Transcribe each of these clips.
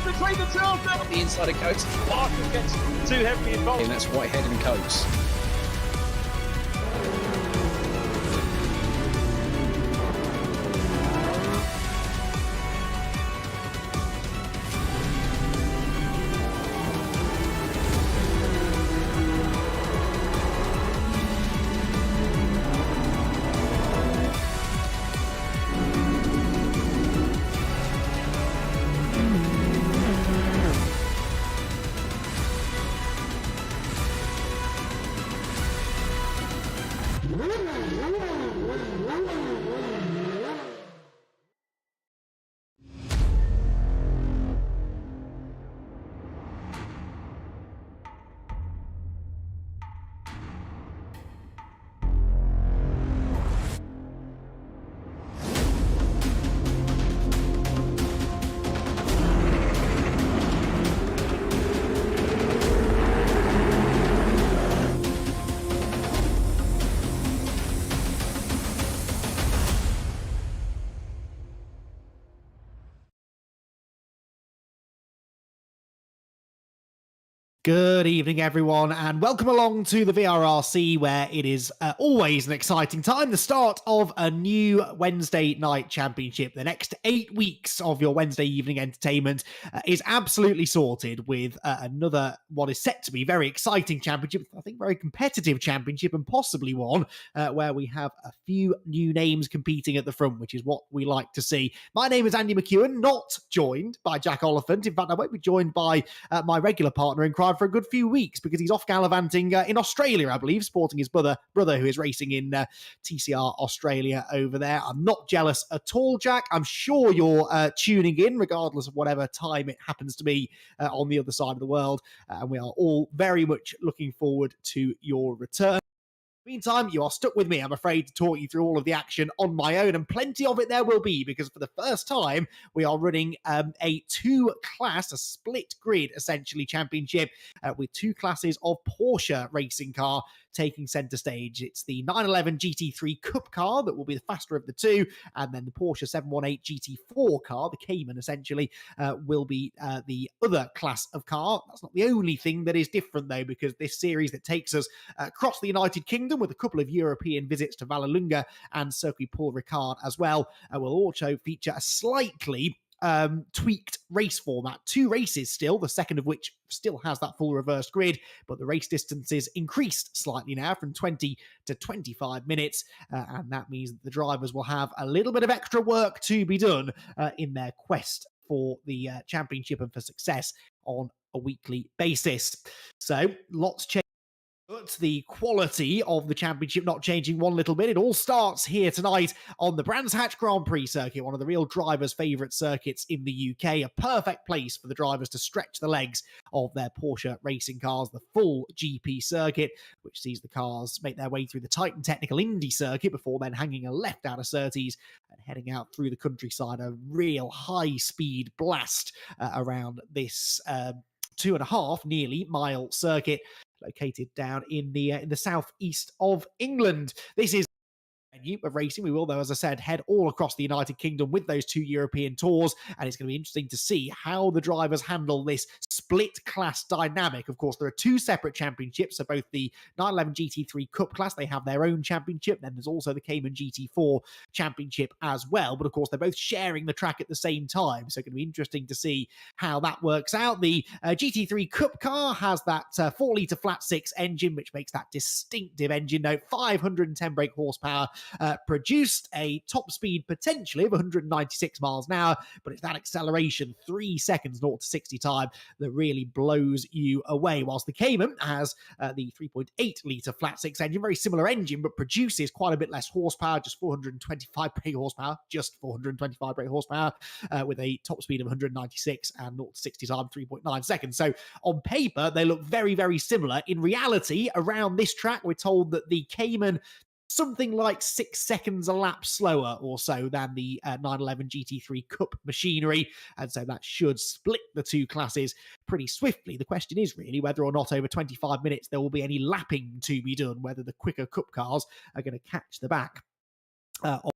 Between the two of them. The inside of Coates. Parker gets too heavily involved. And that's Whitehead and Coates. Good evening, everyone, and welcome along to the VRRC, where it is always an exciting time, the start of a new Wednesday night championship. The next 8 weeks of your Wednesday evening entertainment is absolutely sorted with another, what is set to be very exciting championship, I think very competitive championship, and possibly one where we have a few new names competing at the front, which is what we like to see. My name is Andy McEwen, not joined by Jack Oliphant. In fact, I won't be joined by my regular partner in crime for a good few weeks because he's off gallivanting in Australia, I believe, supporting his brother who is racing in TCR Australia over there. I'm not jealous at all, Jack. I'm sure you're tuning in regardless of whatever time it happens to be on the other side of the world, and we are all very much looking forward to your return. Meantime, you are stuck with me, I'm afraid, to talk you through all of the action on my own, and plenty of it there will be, because for the first time, we are running a two-class, a split grid, essentially, championship with two classes of Porsche racing car taking centre stage. It's the 911 GT3 Cup Car that will be the faster of the two, and then the Porsche 718 GT4 car, the Cayman, essentially, will be the other class of car. That's not the only thing that is different, though, because this series that takes us across the United Kingdom with a couple of European visits to Vallelunga and Circuit Paul Ricard as well, will also feature a slightly tweaked race format. Two races still, the second of which still has that full reverse grid, but the race distances increased slightly now from 20 to 25 minutes, and that means that the drivers will have a little bit of extra work to be done in their quest for the championship and for success on a weekly basis. So lots changed. But the quality of the championship not changing one little bit. It all starts here tonight on the Brands Hatch Grand Prix circuit, one of the real drivers' favourite circuits in the UK. A perfect place for the drivers to stretch the legs of their Porsche racing cars, the full GP circuit, which sees the cars make their way through the Titan Technical Indy circuit before then hanging a left out of Surtees and heading out through the countryside. A real high-speed blast around this 2.5 nearly mile circuit located down in the southeast of England. This is venue of racing. We will, though, as I said, head all across the United Kingdom with those two European tours, and it's going to be interesting to see how the drivers handle this split class dynamic. Of course, there are two separate championships, so both the 911 GT3 Cup class, they have their own championship, then there's also the Cayman GT4 championship as well, but of course they're both sharing the track at the same time, so it's going to be interesting to see how that works out. The GT3 Cup car has that 4-litre flat 6 engine, which makes that distinctive engine note, 510 brake horsepower, produced a top speed potentially of 196 miles an hour, but it's that acceleration, 3 seconds 0 to 60 time, that really blows you away. Whilst the Cayman has the 3.8 litre flat six engine, very similar engine, but produces quite a bit less horsepower, just 425 brake horsepower, with a top speed of 196 and 0 to 60 time 3.9 seconds. So on paper, they look very, very similar. In reality, around this track, we're told that the Cayman something like 6 seconds a lap slower or so than the 911 GT3 Cup machinery, and so that should split the two classes pretty swiftly. The question is really whether or not over 25 minutes there will be any lapping to be done, whether the quicker Cup cars are going to catch the back of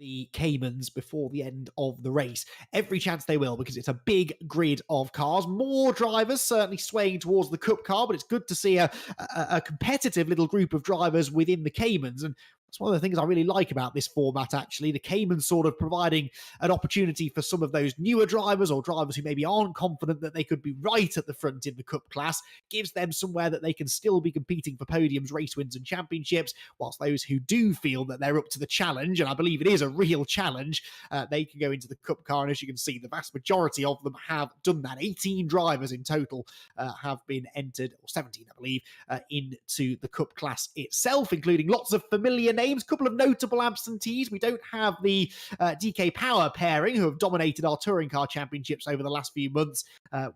the Caymans before the end of the race. Every chance they will, because it's a big grid of cars. More drivers certainly swaying towards the Cup car, but it's good to see a competitive little group of drivers within the Caymans. And that's one of the things I really like about this format, actually. The Cayman sort of providing an opportunity for some of those newer drivers or drivers who maybe aren't confident that they could be right at the front in the Cup class, gives them somewhere that they can still be competing for podiums, race wins and championships, whilst those who do feel that they're up to the challenge, and I believe it is a real challenge, they can go into the Cup car. And as you can see, the vast majority of them have done that. 18 drivers in total have been entered, or 17 I believe, into the Cup class itself, including lots of familiar names, a couple of notable absentees. We don't have the DK Power pairing, who have dominated our touring car championships over the last few months,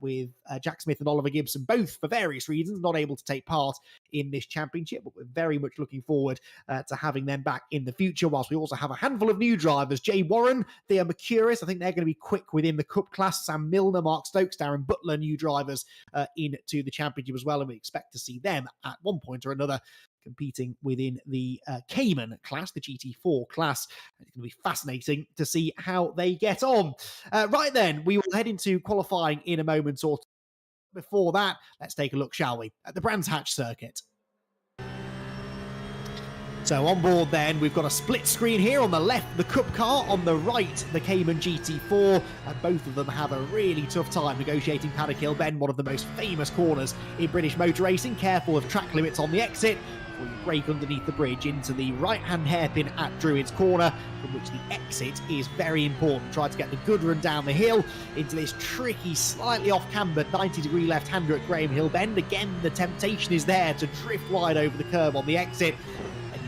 with Jack Smith and Oliver Gibson, both for various reasons not able to take part in this championship, but we're very much looking forward to having them back in the future, whilst we also have a handful of new drivers. Jay Warren, Theo Mercuris, I think they're going to be quick within the Cup class. Sam Milner, Mark Stokes, Darren Butler, new drivers into the championship as well, and we expect to see them at one point or another competing within the Cayman class, the GT4 class. It's going to be fascinating to see how they get on. Right then, we will head into qualifying in a moment or two. Before that, let's take a look, shall we, at the Brands Hatch circuit. So on board then, we've got a split screen here. On the left, the Cup car. On the right, the Cayman GT4. And both of them have a really tough time negotiating Paddock Hill Bend, one of the most famous corners in British motor racing. Careful of track limits on the exit before you brake underneath the bridge into the right-hand hairpin at Druids Corner, from which the exit is very important. Try to get the good run down the hill into this tricky, slightly off-cambered 90-degree left-hander at Graham Hill Bend. Again, the temptation is there to drift wide over the curb on the exit.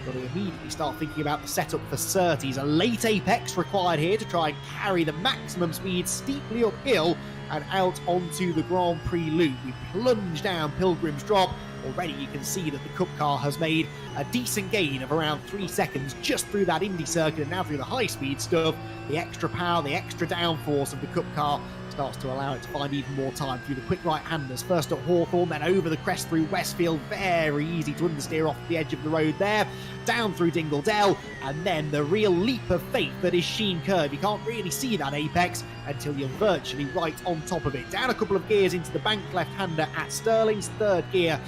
Got to immediately start thinking about the setup for Surtees. A late apex required here to try and carry the maximum speed steeply uphill and out onto the Grand Prix loop. We plunge down Pilgrim's Drop. Already you can see that the Cup car has made a decent gain of around 3 seconds just through that Indy circuit, and now through the high-speed stuff. The extra power, the extra downforce of the Cup car starts to allow it to find even more time through the quick right-handers. First at Hawthorne, then over the crest through Westfield. Very easy to understeer off the edge of the road there. Down through Dingle Dell, and then the real leap of faith that is Sheen Curve. You can't really see that apex until you're virtually right on top of it. Down a couple of gears into the bank left-hander at Stirling's, third gear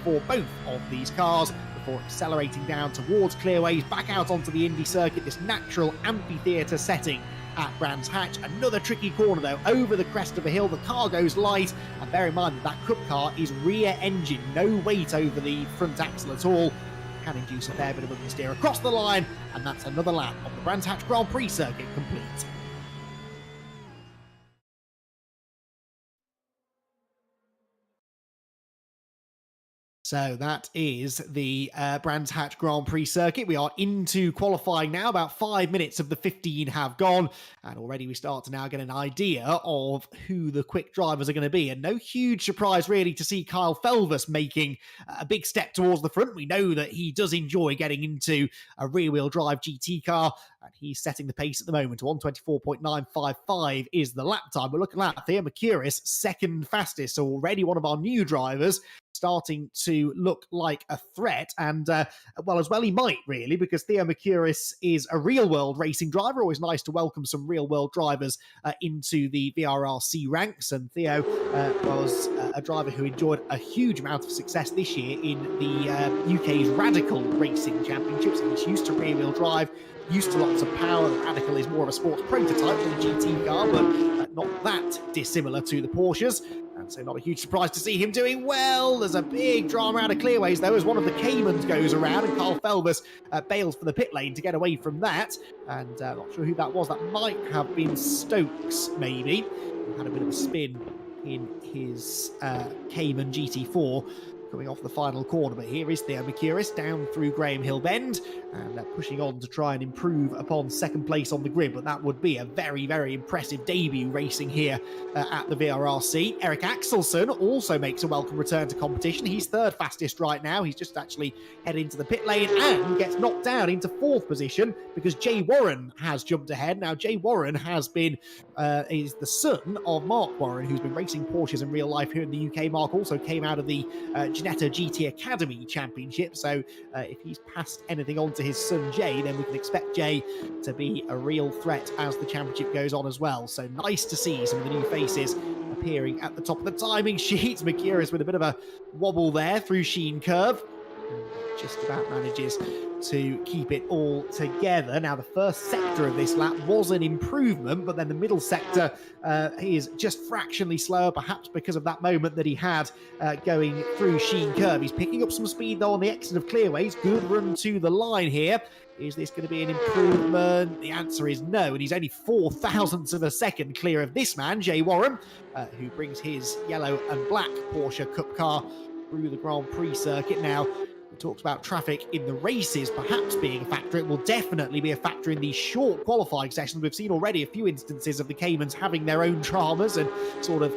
for both of these cars, before accelerating down towards Clearways, back out onto the Indy circuit, this natural amphitheatre setting at Brands Hatch. Another tricky corner though, over the crest of a hill. The car goes light, and bear in mind that that Cup car is rear engine, no weight over the front axle at all. Can induce a fair bit of understeer across the line, and that's another lap of the Brands Hatch Grand Prix circuit complete. So that is the Brands Hatch Grand Prix circuit. We are into qualifying now. About 5 minutes of the 15 have gone, and already we start to now get an idea of who the quick drivers are going to be. And no huge surprise really to see Kyle Felvers making a big step towards the front. We know that he does enjoy getting into a rear-wheel drive GT car, and he's setting the pace at the moment. 1:24.955 is the lap time. We're looking at Theo Mercuris, second fastest, so already one of our new drivers starting to look like a threat, and well he might really, because Theo Mercuris is a real-world racing driver. Always nice to welcome some real-world drivers into the VRRC ranks, and Theo was a driver who enjoyed a huge amount of success this year in the UK's Radical Racing Championships. He's used to rear-wheel drive, used to lots of power. The Radical is more of a sports prototype than the GT car, but not that dissimilar to the Porsches. And so not a huge surprise to see him doing well. There's a big drama out of clearways, though, as one of the CAMMUS goes around, and Carl Felbus bails for the pit lane to get away from that. And not sure who that was. That might have been Stokes, maybe. He had a bit of a spin in his CAMMUS GT4 coming off the final corner. But here is Theo Mercuris down through Graham Hill Bend and pushing on to try and improve upon second place on the grid. But that would be a very, very impressive debut racing here at the VRRC. Eric Axelsson also makes a welcome return to competition. He's third fastest right now. He's just actually headed into the pit lane and gets knocked down into fourth position because Jay Warren has jumped ahead. Now, Jay Warren has been is the son of Mark Warren, who's been racing Porsches in real life here in the UK. Mark also came out of the Ginetta GT Academy Championship, so if he's passed anything on to his son Jay, then we can expect Jay to be a real threat as the championship goes on as well. So nice to see some of the new faces appearing at the top of the timing sheet. Mercuris with a bit of a wobble there through Sheen Curve, and just about manages to keep it all together. Now, the first sector of this lap was an improvement, but then the middle sector he is just fractionally slower, perhaps because of that moment that he had going through Sheen Curve. He's picking up some speed, though, on the exit of clearways. Good run to the line here. Is this going to be an improvement? The answer is no, and he's only 0.004 of a second clear of this man, Jay Warren, who brings his yellow and black Porsche Cup car through the Grand Prix circuit. Now, we talked about traffic in the races perhaps being a factor. It will definitely be a factor in these short qualifying sessions. We've seen already a few instances of the CAMMUS having their own dramas and sort of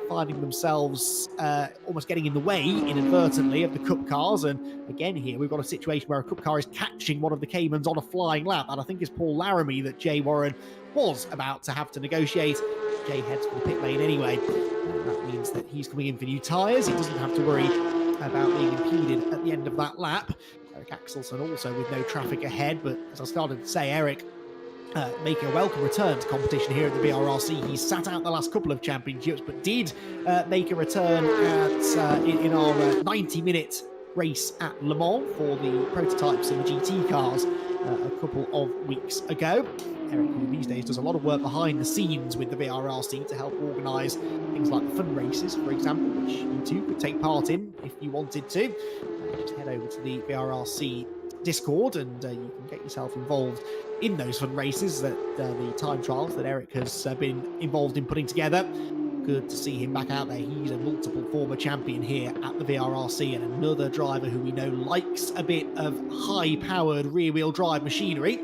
finding themselves almost getting in the way inadvertently of the Cup cars. And again here we've got a situation where a Cup car is catching one of the CAMMUS on a flying lap, and I think it's Paul Laramie that Jay Warren was about to have to negotiate. Jay heads for the pit lane anyway. That means that he's coming in for new tyres. He doesn't have to worry about being impeded at the end of that lap. Eric Axelsson also with no traffic ahead, but as I started to say, Eric making a welcome return to competition here at the VRRC. He's sat out the last couple of championships, but did make a return in our 90-minute race at Le Mans for the prototypes and the GT cars a couple of weeks ago. Eric, who these days does a lot of work behind the scenes with the VRRC to help organise things like the fun races, for example, which you too could take part in if you wanted to. Just head over to the VRRC Discord and you can get yourself involved in those fun races, that the time trials that Eric has been involved in putting together. Good to see him back out there. He's a multiple former champion here at the VRRC, and another driver who we know likes a bit of high-powered rear-wheel drive machinery.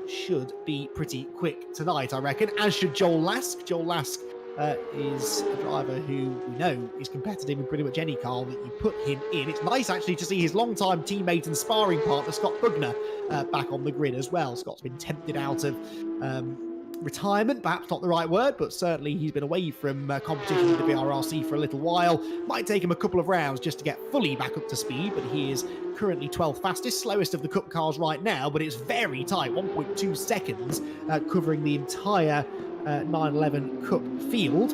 Should be pretty quick tonight, I reckon, as should Joel Lask. Joel Lask is a driver who we know is competitive in pretty much any car that you put him in. It's nice, actually, to see his longtime teammate and sparring partner, Scott Bugner, back on the grid as well. Scott's been tempted out of retirement, perhaps not the right word, but certainly he's been away from competition with the VRRC for a little while. Might take him a couple of rounds just to get fully back up to speed, but he is currently 12th fastest, slowest of the Cup cars right now, but it's very tight, 1.2 seconds, covering the entire 911 Cup field.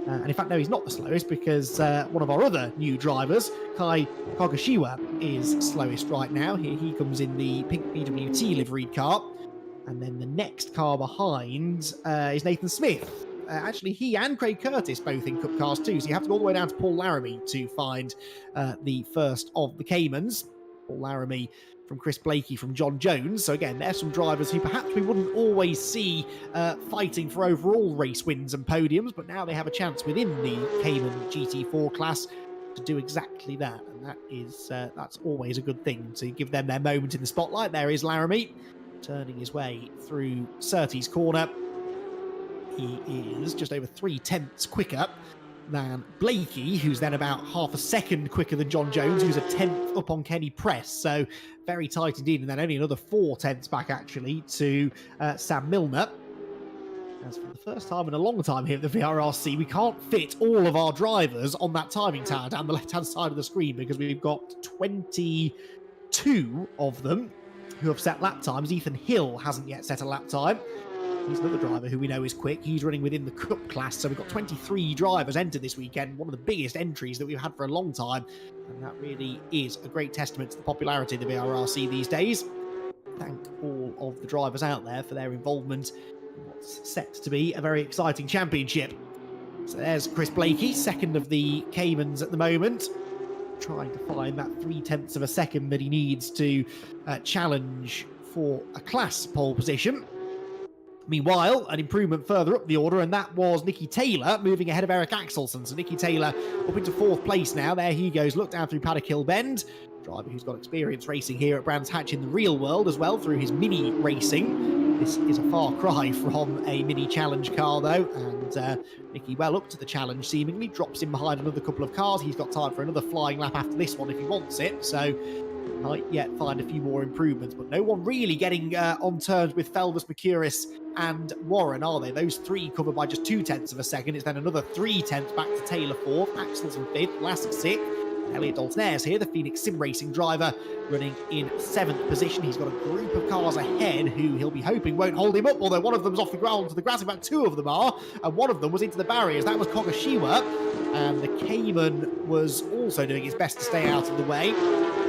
And in fact, no, he's not the slowest, because one of our other new drivers, Kai Kogashiwa, is slowest right now. Here he comes in the pink BWT liveried car. And then the next car behind is Nathan Smith. Actually, he and Craig Curtis both in Cup cars too, so you have to go all the way down to Paul Laramie to find the first of the CAMMUS. Paul Laramie from Chris Blakey from John Jones. So again, there's some drivers who perhaps we wouldn't always see fighting for overall race wins and podiums, but now they have a chance within the CAMMUS GT4 class to do exactly that. And that is that's always a good thing, to give them their moment in the spotlight. There is Laramie, turning his way through Surtees corner. He is just over 0.3 quicker than Blakey, who's then about half a second quicker than John Jones, who's a 10th up on Kenny Press. So very tight indeed, and then only another 0.4 back actually to Sam Milner. As for the first time in a long time here at the VRRC, we can't fit all of our drivers on that timing tower down the left-hand side of the screen, because we've got 22 of them who have set lap times. Ethan Hill hasn't yet set a lap time. He's another driver who we know is quick. He's running within the Cup class, so we've got 23 drivers entered this weekend, one of the biggest entries that we've had for a long time, and that really is a great testament to the popularity of the VRRC these days. thank all of the drivers out there for their involvement in what's set to be a very exciting championship. So there's Chris Blakey, second of the CAMMUS at the moment, trying to find that 0.3 of a second that he needs to challenge for a class pole position. Meanwhile, an improvement further up the order, and that was Nicky Taylor moving ahead of Eric Axelsen. So Nicky Taylor up into 4th place now. There he goes, look down through Paddock Hill Bend. Driver who's got experience racing here at Brands Hatch in the real world as well through his mini racing. This is a far cry from a mini challenge car though, and Nicky well up to the challenge seemingly, drops in behind another couple of cars. He's got time for another flying lap after this one if he wants it, so might yet find a few more improvements, but no one really getting on terms with Felvis, Mercuris and Warren, are they? Those three covered by just 0.2 of a second. It's then another 0.3 back to Taylor 4th, Axelsen 5th, Lassick 6th. Elliot Dalton-Ayres here, the Phoenix Sim Racing driver, running in 7th position. He's got a group of cars ahead who he'll be hoping won't hold him up, although one of them's off the ground to the grass. In fact, 2 of them are, and one of them was into the barriers. That was Kogashiwa, and the Cayman was also doing his best to stay out of the way.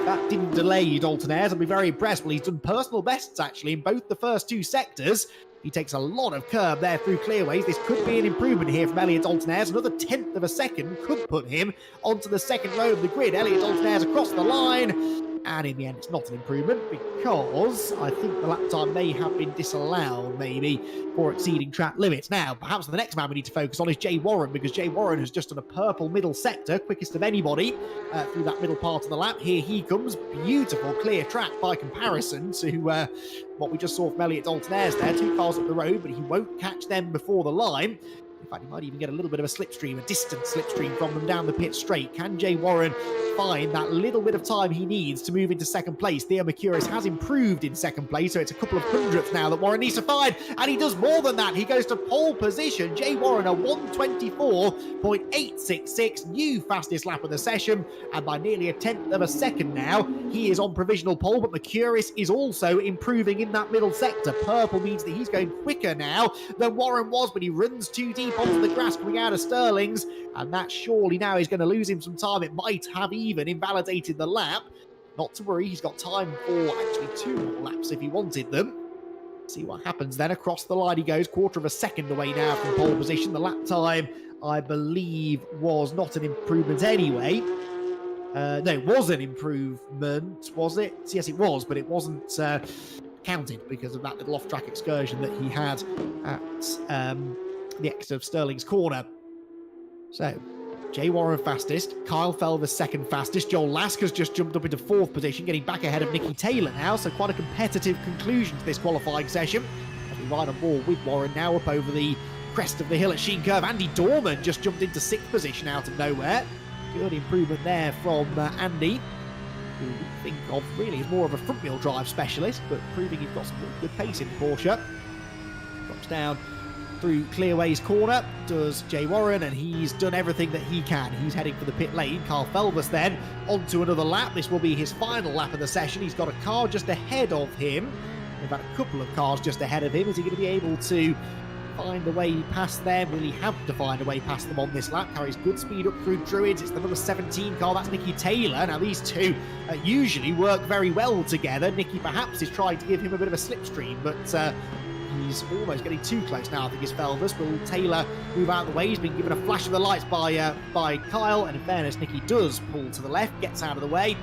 That didn't delay Dalton-Ayres. I'll be very impressed. Well, he's done personal bests, actually, in both the first 2 sectors. He takes a lot of curb there through clearways. This could be an improvement here from Elliot Dalton-Ayres. Another 0.1 of a second could put him onto the second row of the grid. Elliot Dalton-Ayres across the line. And in the end, it's not an improvement because I think the lap time may have been disallowed, maybe, for exceeding track limits. Now, perhaps the next man we need to focus on is Jay Warren, because Jay Warren has just done a purple middle sector, quickest of anybody through that middle part of the lap. Here he comes. Beautiful, clear track by comparison to what we just saw from Elliot Dalton-Ayres there. 2 cars up the road, but he won't catch them before the line. In fact, he might even get a little bit of a slipstream, a distant slipstream from them down the pit straight. Can Jay Warren find that little bit of time he needs to move into second place? Theo Mercuris has improved in second place, so it's a couple of hundredths now that Warren needs to find, and he does more than that. He goes to pole position. Jay Warren, a 1:24.866, new fastest lap of the session, and by nearly 1/10 of a second now, he is on provisional pole, but Mercuris is also improving in that middle sector. Purple means that he's going quicker now than Warren was, but he runs too deep onto the grass coming out of Sterling's, and that surely now is going to lose him some time. It might have even invalidated the lap. Not to worry, he's got time for actually 2 more laps if he wanted them. See what happens then. Across the line he goes, 1/4 of a second away now from pole position. The lap time, I believe, was not an improvement anyway. No, it was an improvement, was it? Yes, it was, but it wasn't counted because of that little off-track excursion that he had at the exit of Sterling's corner. So, Jay Warren fastest, Kyle Felvis second fastest, Joel Lasker's just jumped up into 4th position, getting back ahead of Nicky Taylor now, so quite a competitive conclusion to this qualifying session. As we ride on board with Warren now up over the crest of the hill at Sheen Curve. Andy Dorman just jumped into 6th position out of nowhere. Good improvement there from Andy, who we think of really as more of a front-wheel drive specialist, but proving he's got some really good pace in Porsche. Drops down through Clearways corner, does Jay Warren, and he's done everything that he can. He's heading for the pit lane. Carl Felvis then onto another lap. This will be his final lap of the session. He's got a car just ahead of him. In fact, a couple of cars just ahead of him. Is he going to be able to find a way past them? Will he have to find a way past them on this lap? Carries good speed up through Druids. It's the number 17 car. That's Nicky Taylor. Now, these two usually work very well together. Nicky perhaps is trying to give him a bit of a slipstream, but he's almost getting too close now, I think, is Felvis. Will Taylor move out of the way? He's been given a flash of the lights by Kyle, and in fairness, Nicky does pull to the left, gets out of the way.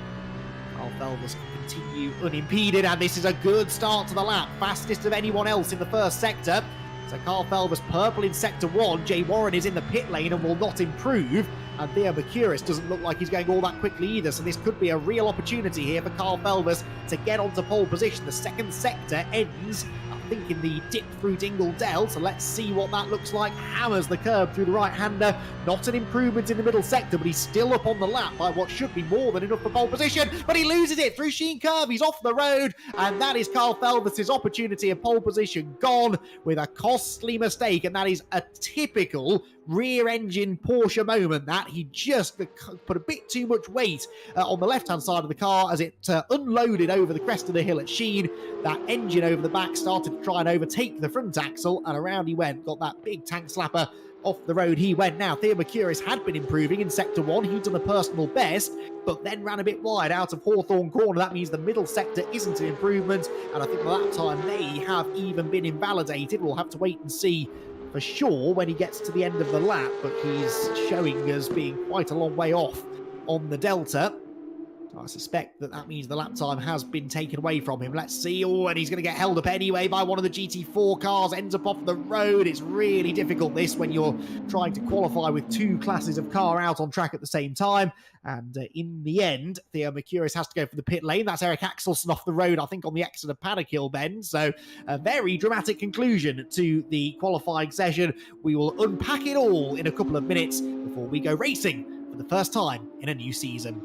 Kyle Felvis can continue unimpeded, and this is a good start to the lap. Fastest of anyone else in the first sector. So Carl Felvis purple in sector 1. Jay Warren is in the pit lane and will not improve. And Theo Mercuris doesn't look like he's going all that quickly either. So this could be a real opportunity here for Carl Felvis to get onto pole position. The second sector ends, I think, in the dip through Dingle Dell. So let's see what that looks like. Hammers the curb through the right-hander. Not an improvement in the middle sector, but he's still up on the lap by what should be more than enough for pole position. But he loses it through Sheen Curve. He's off the road. And that is Carl Felvis' opportunity of pole position gone with a costly mistake. And that is a typical rear-engine Porsche moment. That he just put a bit too much weight on the left-hand side of the car as it unloaded over the crest of the hill at Sheen. That engine over the back started to try and overtake the front axle, and around he went. Got that big tank slapper Off the road he went now. Theo Mercurius had been improving in Sector 1. He'd done a personal best, but then ran a bit wide out of Hawthorne Corner. That means the middle sector isn't an improvement, and I think the lap time may have even been invalidated. We'll have to wait and see for sure when he gets to the end of the lap, but he's showing as being quite a long way off on the Delta. I suspect that means the lap time has been taken away from him. Let's see. Oh, and he's going to get held up anyway by one of the GT4 cars. Ends up off the road. It's really difficult, this, when you're trying to qualify with two classes of car out on track at the same time. And in the end, Theo Mercurius has to go for the pit lane. That's Eric Axelson off the road, I think, on the Exeter Paddock Hill bend. So a very dramatic conclusion to the qualifying session. We will unpack it all in a couple of minutes before we go racing for the first time in a new season.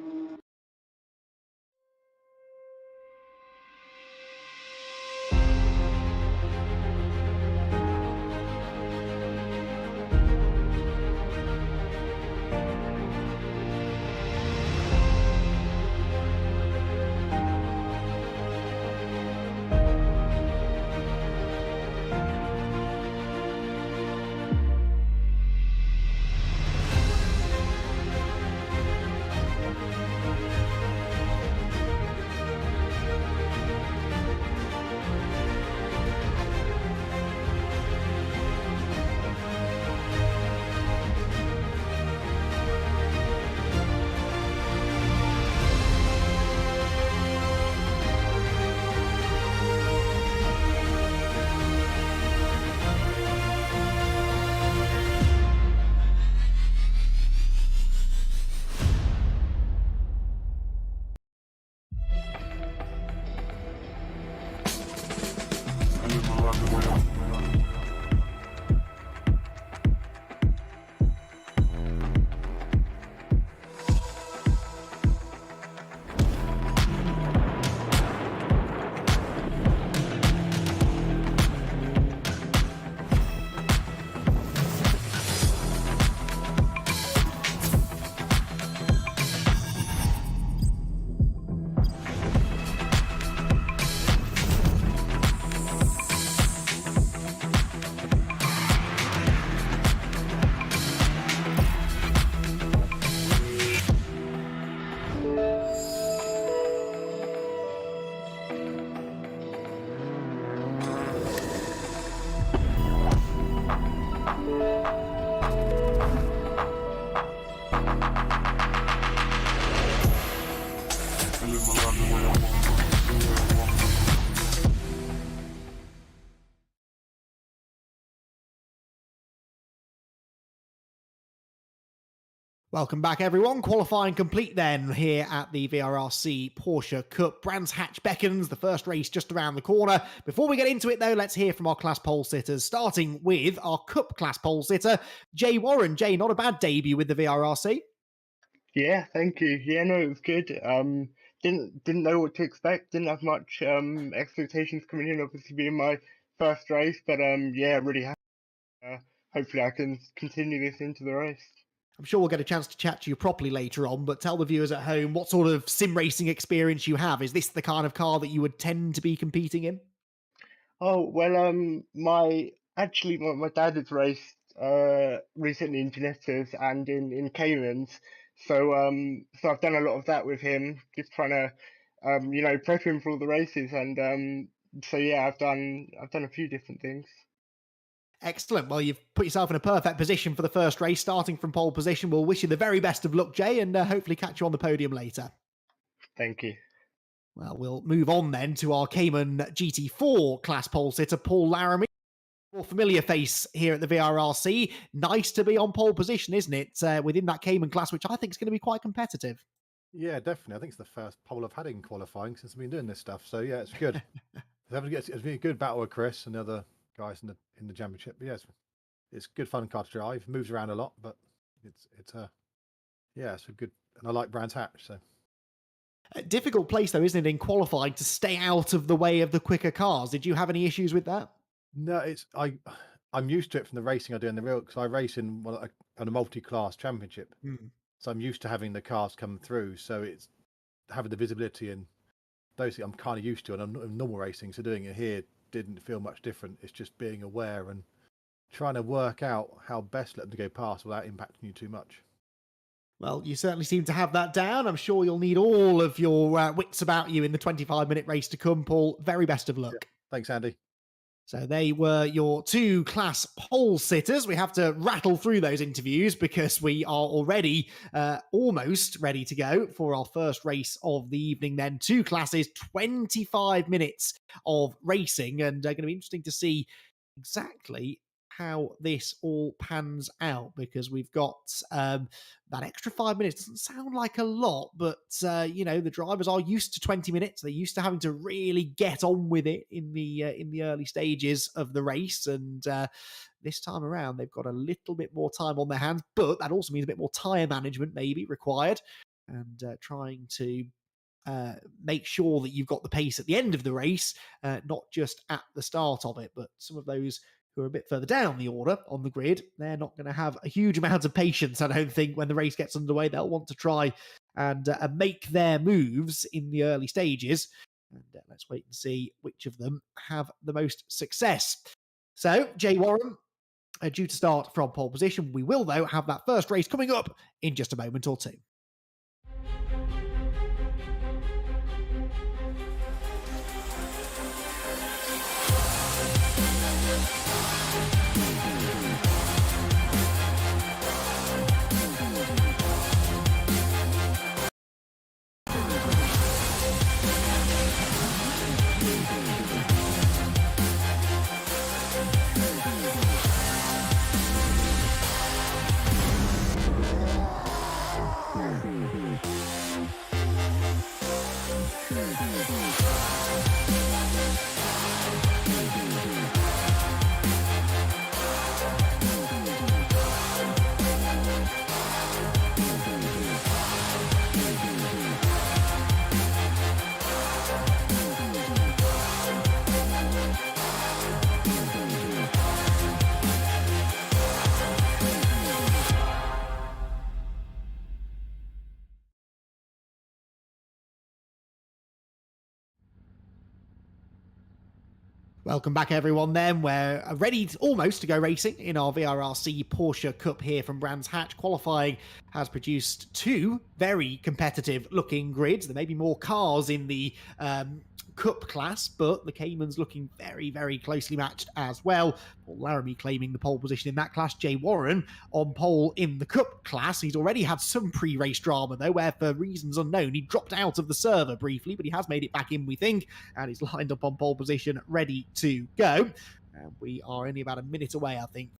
Welcome back, everyone. Qualifying complete then here at the VRRC Porsche Cup. Brands Hatch beckons, the first race just around the corner. Before we get into it, though, let's hear from our class pole sitters, starting with our Cup class pole sitter, Jay Warren. Jay, not a bad debut with the VRRC. Yeah, thank you. Yeah, no, it was good. Didn't know what to expect. Didn't have much expectations coming in. Obviously, being my first race, but yeah, really happy. Hopefully, I can continue this into the race. I'm sure we'll get a chance to chat to you properly later on, but tell the viewers at home what sort of sim racing experience you have. Is this the kind of car that you would tend to be competing in? Oh, well, my dad has raced recently in Genettas and in Caymans, so I've done a lot of that with him, just trying to prep him for all the races, and so yeah, I've done a few different things. Excellent. Well, you've put yourself in a perfect position for the first race, starting from pole position. We'll wish you the very best of luck, Jay, and hopefully catch you on the podium later. Thank you. Well, we'll move on then to our Cayman GT4 class pole sitter, Paul Laramie. More familiar face here at the VRRC. Nice to be on pole position, isn't it? Within that Cayman class, which I think is going to be quite competitive. Yeah, definitely. I think it's the first pole I've had in qualifying since I've been doing this stuff. So yeah, it's good. It's been a good battle with Chris and the other guys in the championship. But yeah, it's good fun car to drive. Moves around a lot, but it's a good. And I like Brands Hatch. So a difficult place though, isn't it, in qualifying to stay out of the way of the quicker cars? Did you have any issues with that? No, I'm used to it from the racing I do in the real, because I race in a multi-class championship. So I'm used to having the cars come through. So it's having the visibility and those things I'm kind of used to, and I'm normal racing. So doing it here didn't feel much different. It's just being aware and trying to work out how best let them go past without impacting you too much. Well, you certainly seem to have that down. I'm sure you'll need all of your wits about you in the 25-minute race to come, Paul. Very best of luck. Yeah. Thanks, Andy. So they were your two class pole sitters. We have to rattle through those interviews because we are already almost ready to go for our first race of the evening then. Two classes, 25 minutes of racing, and going to be interesting to see exactly how this all pans out, because we've got that extra 5 minutes. Doesn't sound like a lot, but the drivers are used to 20 minutes. They're used to having to really get on with it in the early stages of the race, and this time around they've got a little bit more time on their hands, but that also means a bit more tire management maybe required, and trying to make sure that you've got the pace at the end of the race, not just at the start of it. But some of those who are a bit further down the order on the grid, they're not going to have a huge amount of patience, I don't think, when the race gets underway. They'll want to try and make their moves in the early stages. And let's wait and see which of them have the most success. So, Jay Warren, due to start from pole position. We will, though, have that first race coming up in just a moment or two. Welcome back, everyone, then. We're ready almost to go racing in our VRRC Porsche Cup here from Brands Hatch. Qualifying has produced two very competitive-looking grids. There may be more cars in the Cup class, but the Cayman's looking very, very closely matched as well. Paul Laramie claiming the pole position in that class. Jay Warren on pole in the Cup class. He's already had some pre-race drama, though, where for reasons unknown, he dropped out of the server briefly, but he has made it back in, we think, and he's lined up on pole position, ready to go. And we are only about a minute away, I think,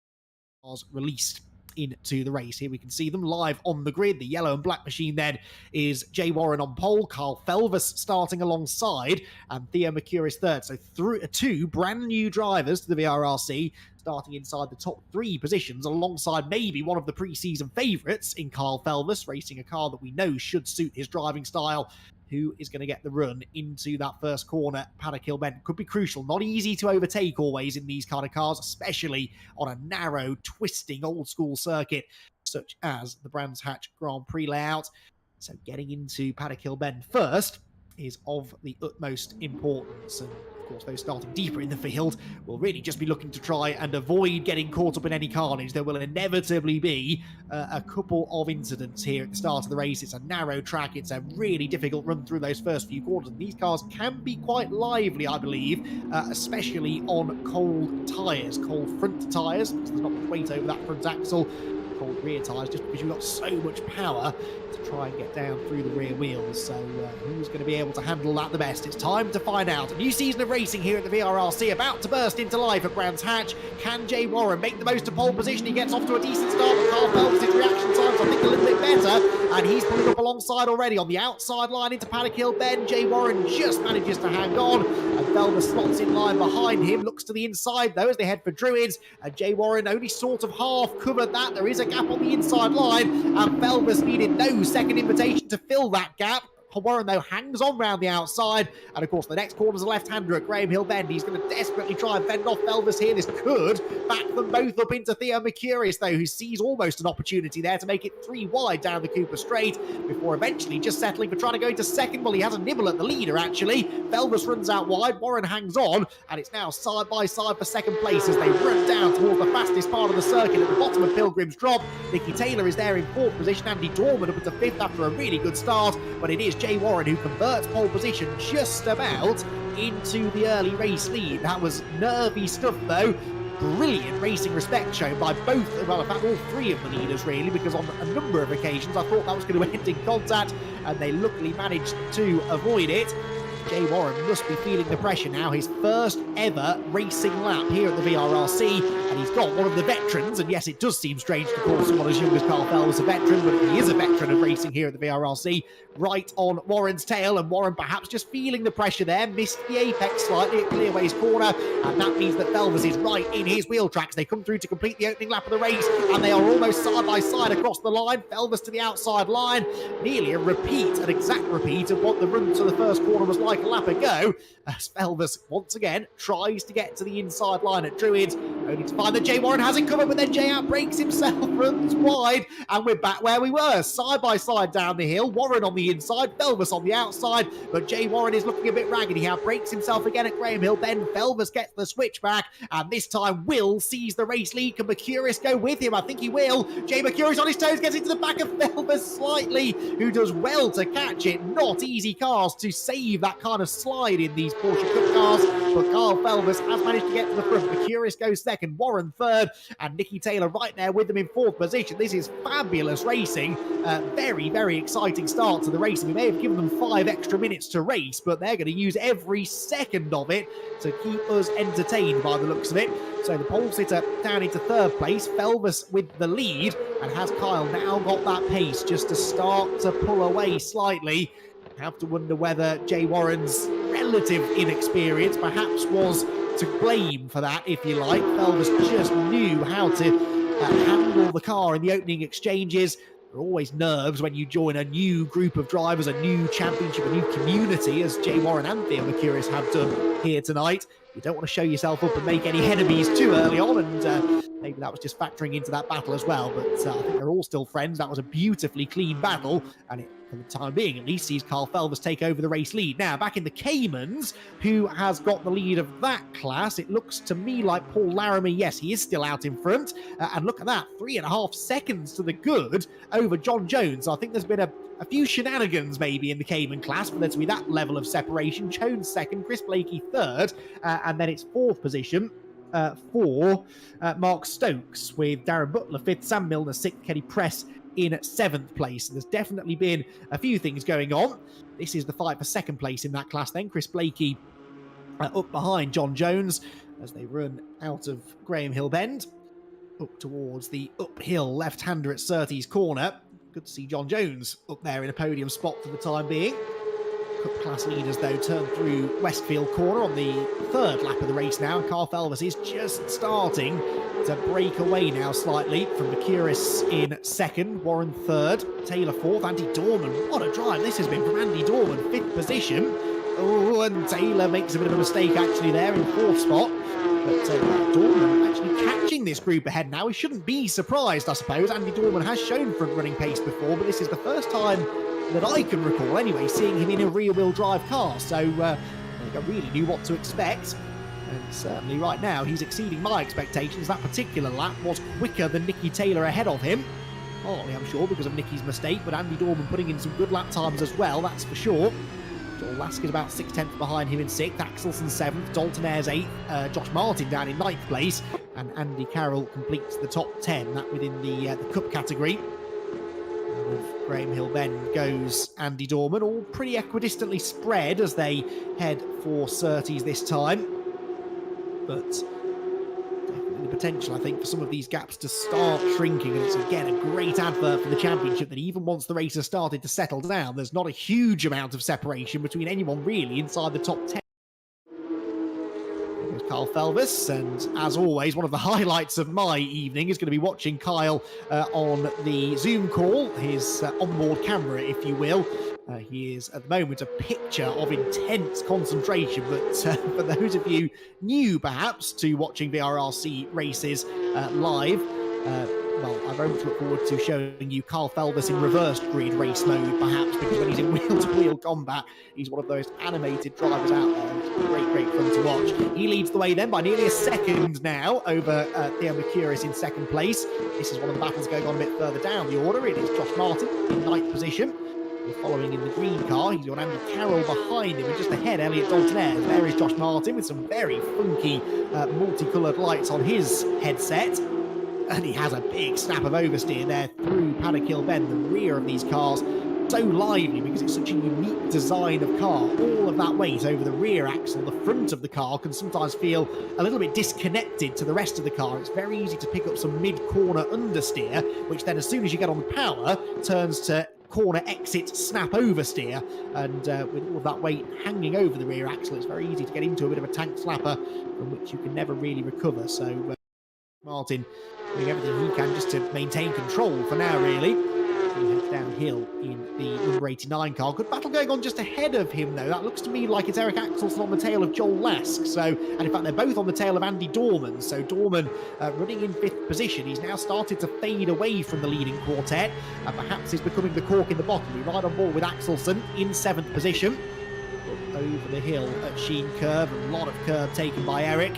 cars released into the race. Here we can see them live on the grid. The yellow and black machine then is Jay Warren on pole, Carl Felvis starting alongside, and Theo Mercuris third. So through two brand new drivers to the VRRC, starting inside the top three positions, alongside maybe one of the pre-season favourites in Carl Felvis, racing a car that we know should suit his driving style. Who is going to get the run into that first corner? Paddock Hill Bend could be crucial. Not easy to overtake always in these kind of cars, especially on a narrow, twisting, old-school circuit such as the Brands Hatch Grand Prix layout. So getting into Paddock Hill Bend first is of the utmost importance. And of course, those starting deeper in the field will really just be looking to try and avoid getting caught up in any carnage. There will inevitably be a couple of incidents here at the start of the race. It's a narrow track. It's a really difficult run through those first few quarters. And these cars can be quite lively, I believe, especially on cold tyres, cold front tyres, because there's not much weight over that front axle. Cold rear tyres, just because you've got so much power to try and get down through the rear wheels. So who's going to be able to handle that the best? It's time to find out. A new season of racing here at the VRRC about to burst into life at Brands Hatch. Can Jay Warren make the most of pole position? He gets off to a decent start, but Carl Phelps' reaction times, I think, a little bit better, and he's pulling up alongside already on the outside line into Paddock Hill Bend. Jay Warren just manages to hang on, and Felder slots in line behind him, looks to the inside though as they head for Druids, and Jay Warren only sort of half covered that. There is a gap on the inside line, and Felbus needed no second invitation to fill that gap. Warren, though, hangs on round the outside. And, of course, the next corner's a left-hander at Graham Hill Bend. He's going to desperately try and fend off Felvis here. This could back them both up into Theo Mercurius, though, who sees almost an opportunity there to make it 3 wide down the Cooper Straight before eventually just settling for trying to go into second. Well, he has a nibble at the leader, actually. Felvis runs out wide. Warren hangs on, and it's now side by side for second place as they run down towards the fastest part of the circuit at the bottom of Pilgrim's Drop. Nicky Taylor is there in 4th position. Andy Dorman up into 5th after a really good start, but it is Jay Warren who converts pole position just about into the early race lead. That was nervy stuff, though. Brilliant racing respect shown by both, well, in fact, all 3 of the leaders, really, because on a number of occasions I thought that was going to end in contact, and they luckily managed to avoid it. Jay Warren must be feeling the pressure now. His first ever racing lap here at the VRRC, and he's got one of the veterans. And yes, it does seem strange to call someone as young as Carl Felvis a veteran, but he is a veteran of racing here at the VRRC, right on Warren's tail. And Warren perhaps just feeling the pressure there, missed the apex slightly at Clearway's corner, and that means that Felvis is right in his wheel tracks. They come through to complete the opening lap of the race, and they are almost side by side across the line. Felvis to the outside line, nearly a repeat, an exact repeat of what the run to the first corner was like a lap ago, as Felvis once again tries to get to the inside line at Druids, only to find that Jay Warren hasn't come up, but then Jay outbreaks himself, runs wide, and we're back where we were, side by side down the hill. Warren on the inside, Felvis on the outside, but Jay Warren is looking a bit ragged. He outbreaks himself again at Graham Hill. Then Felvis gets the switch back, and this time Will sees the race lead. Can Mercurius go with him? I think he will. Jay Mercurius on his toes, gets into the back of Felvis slightly, who does well to catch it. Not easy cars to save that kind of slide in these Porsche Cup cars, but Carl Felvis has managed to get to the front. Mercurius goes second, Warren third, and Nicky Taylor right there with them in 4th position. This is fabulous racing. Very, very exciting start to the race. We may have given them 5 extra minutes to race, but they're going to use every second of it to keep us entertained by the looks of it. So the pole sitter down into 3rd place, Felvis with the lead, and has Kyle now got that pace just to start to pull away slightly? Have to wonder whether Jay Warren's relative inexperience perhaps was to blame for that, if you like. Felvis just knew how to handle the car in the opening exchanges. There are always nerves when you join a new group of drivers, a new championship, a new community, as Jay Warren and Theo Mercurius have done here tonight. You don't want to show yourself up and make any enemies too early on, and maybe that was just factoring into that battle as well, but I think they're all still friends. That was a beautifully clean battle, and it, for the time being at least, sees Carl Felvis take over the race lead. Now, back in the Caymans, who has got the lead of that class, it looks to me like Paul Laramie, yes, he is still out in front, and look at that, 3.5 seconds to the good over John Jones. So I think there's been a few shenanigans maybe in the Cayman class for there to be that level of separation. Jones second, Chris Blakey third, and then it's 4th position for Mark Stokes, with Darren Butler 5th, Sam Milner 6th, Kenny Press in 7th place. There's definitely been a few things going on. This is the fight for 2nd place in that class then. Chris Blakey up behind John Jones as they run out of Graham Hill Bend up towards the uphill left-hander at Surtees Corner. Good to see John Jones up there in a podium spot for the time being. Cup class leaders, though, turn through Westfield Corner on the 3rd lap of the race now, and Carl Felvis is just starting to break away now slightly from Mercurius in 2nd, Warren 3rd, Taylor 4th, Andy Dorman. What a drive this has been from Andy Dorman, 5th position. Oh, and Taylor makes a bit of a mistake actually there in 4th spot. But Dorman actually catching this group ahead now. We shouldn't be surprised, I suppose. Andy Dorman has shown front-running pace before, but this is the first time that I can recall, anyway, seeing him in a rear-wheel drive car. So I think I really knew what to expect. And certainly right now, he's exceeding my expectations. That particular lap was quicker than Nicky Taylor ahead of him. Partly, I'm sure, because of Nicky's mistake, but Andy Dorman putting in some good lap times as well, that's for sure. Joel Lasker's about 6/10 behind him in 6th, Axelson 7th, Dalton Ayres 8th, Josh Martin down in 9th place, and Andy Carroll completes the top 10, that within the Cup category. And with Graham Hill Bend goes Andy Dorman, all pretty equidistantly spread as they head for Surtees this time. But definitely the potential, I think, for some of these gaps to start shrinking, and it's again a great advert for the championship that even once the race has started to settle down, there's not a huge amount of separation between anyone really inside the top 10. There's Carl Felvis, and as always, one of the highlights of my evening is going to be watching Kyle on the Zoom call, his onboard camera, if you will, He is, at the moment, a picture of intense concentration. But for those of you new, perhaps, to watching VRRC races live, well, I very much look forward to showing you Carl Felvis in reversed grid race mode, perhaps, because when he's in wheel-to-wheel combat, he's one of those animated drivers out there. It's great, great fun to watch. He leads the way then by nearly a second now over Theo Mercurius in second place. This is one of the battles going on a bit further down the order. It is Josh Martin in ninth position. We're following in the green car. He's got Andy Carroll behind him, and just ahead, Elliot Dalton. There is Josh Martin with some very funky multicoloured lights on his headset. And he has a big snap of oversteer there through Paddock Hill Bend, the rear of these cars. So lively because it's such a unique design of car. All of that weight over the rear axle, the front of the car can sometimes feel a little bit disconnected to the rest of the car. It's very easy to pick up some mid-corner understeer, which then as soon as you get on the power, turns to corner exit snap oversteer, and with all of that weight hanging over the rear axle, it's very easy to get into a bit of a tank slapper from which you can never really recover. So Martin doing everything he can just to maintain control for now, really. He heads downhill in the number 89 car. Good battle going on just ahead of him, though. That looks to me like it's Eric Axelson on the tail of Joel Lask. So, and in fact, they're both on the tail of Andy Dorman. So Dorman running in 5th position. He's now started to fade away from the leading quartet, and perhaps is becoming the cork in the bottom. We ride on board with Axelson in 7th position. Over the hill at Sheen Curve, a lot of curve taken by Eric.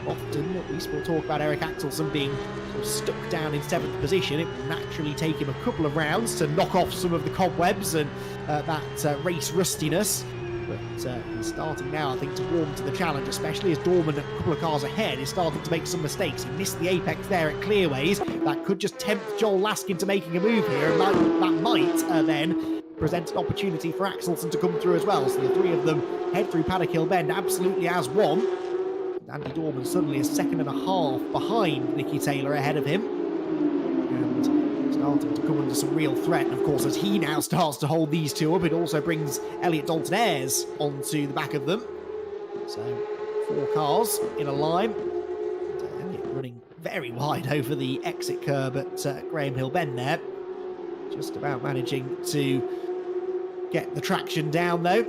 Often, at least, we'll talk about Eric Axelson being sort of stuck down in 7th position. It will naturally take him a couple of rounds to knock off some of the cobwebs and that race rustiness. But he's starting now, I think, to warm to the challenge, especially as Dorman, a couple of cars ahead, is starting to make some mistakes. He missed the apex there at Clearways. That could just tempt Joel Lask into making a move here, and that might then present an opportunity for Axelson to come through as well. So the three of them head through Paddock Hill Bend absolutely as one. Andy Dorman suddenly a second and a half behind Nicky Taylor ahead of him, and starting to come under some real threat. And of course, as he now starts to hold these two up, it also brings Elliot Dalton Ayres onto the back of them. So 4 cars in a line. And Elliot running very wide over the exit curb at Graham Hill Bend there. Just about managing to get the traction down, though.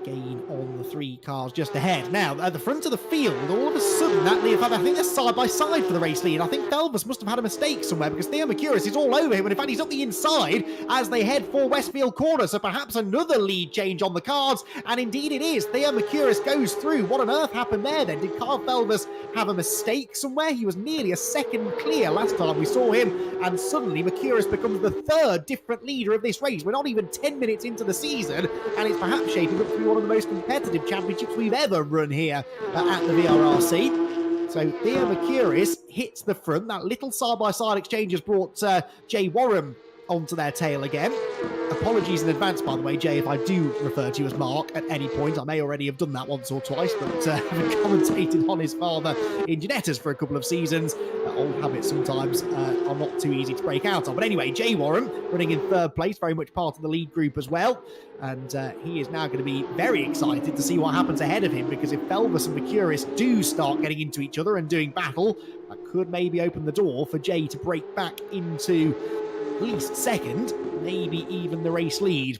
Gain on the 3 cars just ahead. Now, at the front of the field, all of a sudden, I think they're side by side for the race lead. I think Felvis must have had a mistake somewhere, because Theo Mercurius is all over him, and in fact, he's up the inside as they head for Westfield Corner, so perhaps another lead change on the cards, and indeed it is. Theo Mercurius goes through. What on earth happened there then? Did Carl Felvis have a mistake somewhere? He was nearly a second clear last time we saw him, and suddenly Mercurius becomes the 3rd different leader of this race. We're not even 10 minutes into the season, and it's perhaps shaping up to be one of the most competitive championships we've ever run here at the VRRC. So Theo Mercurius hits the front. That little side-by-side exchange has brought Jay Warren onto their tail again. Apologies in advance, by the way, Jay, if I do refer to you as Mark at any point. I may already have done that once or twice, but having commentated on his father in Ginettas for a couple of seasons, old habits sometimes are not too easy to break out of. But anyway, Jay Warren running in 3rd place, very much part of the lead group as well. And he is now going to be very excited to see what happens ahead of him, because if Felvis and Mercurius do start getting into each other and doing battle, that could maybe open the door for Jay to break back into at least 2nd, maybe even the race lead.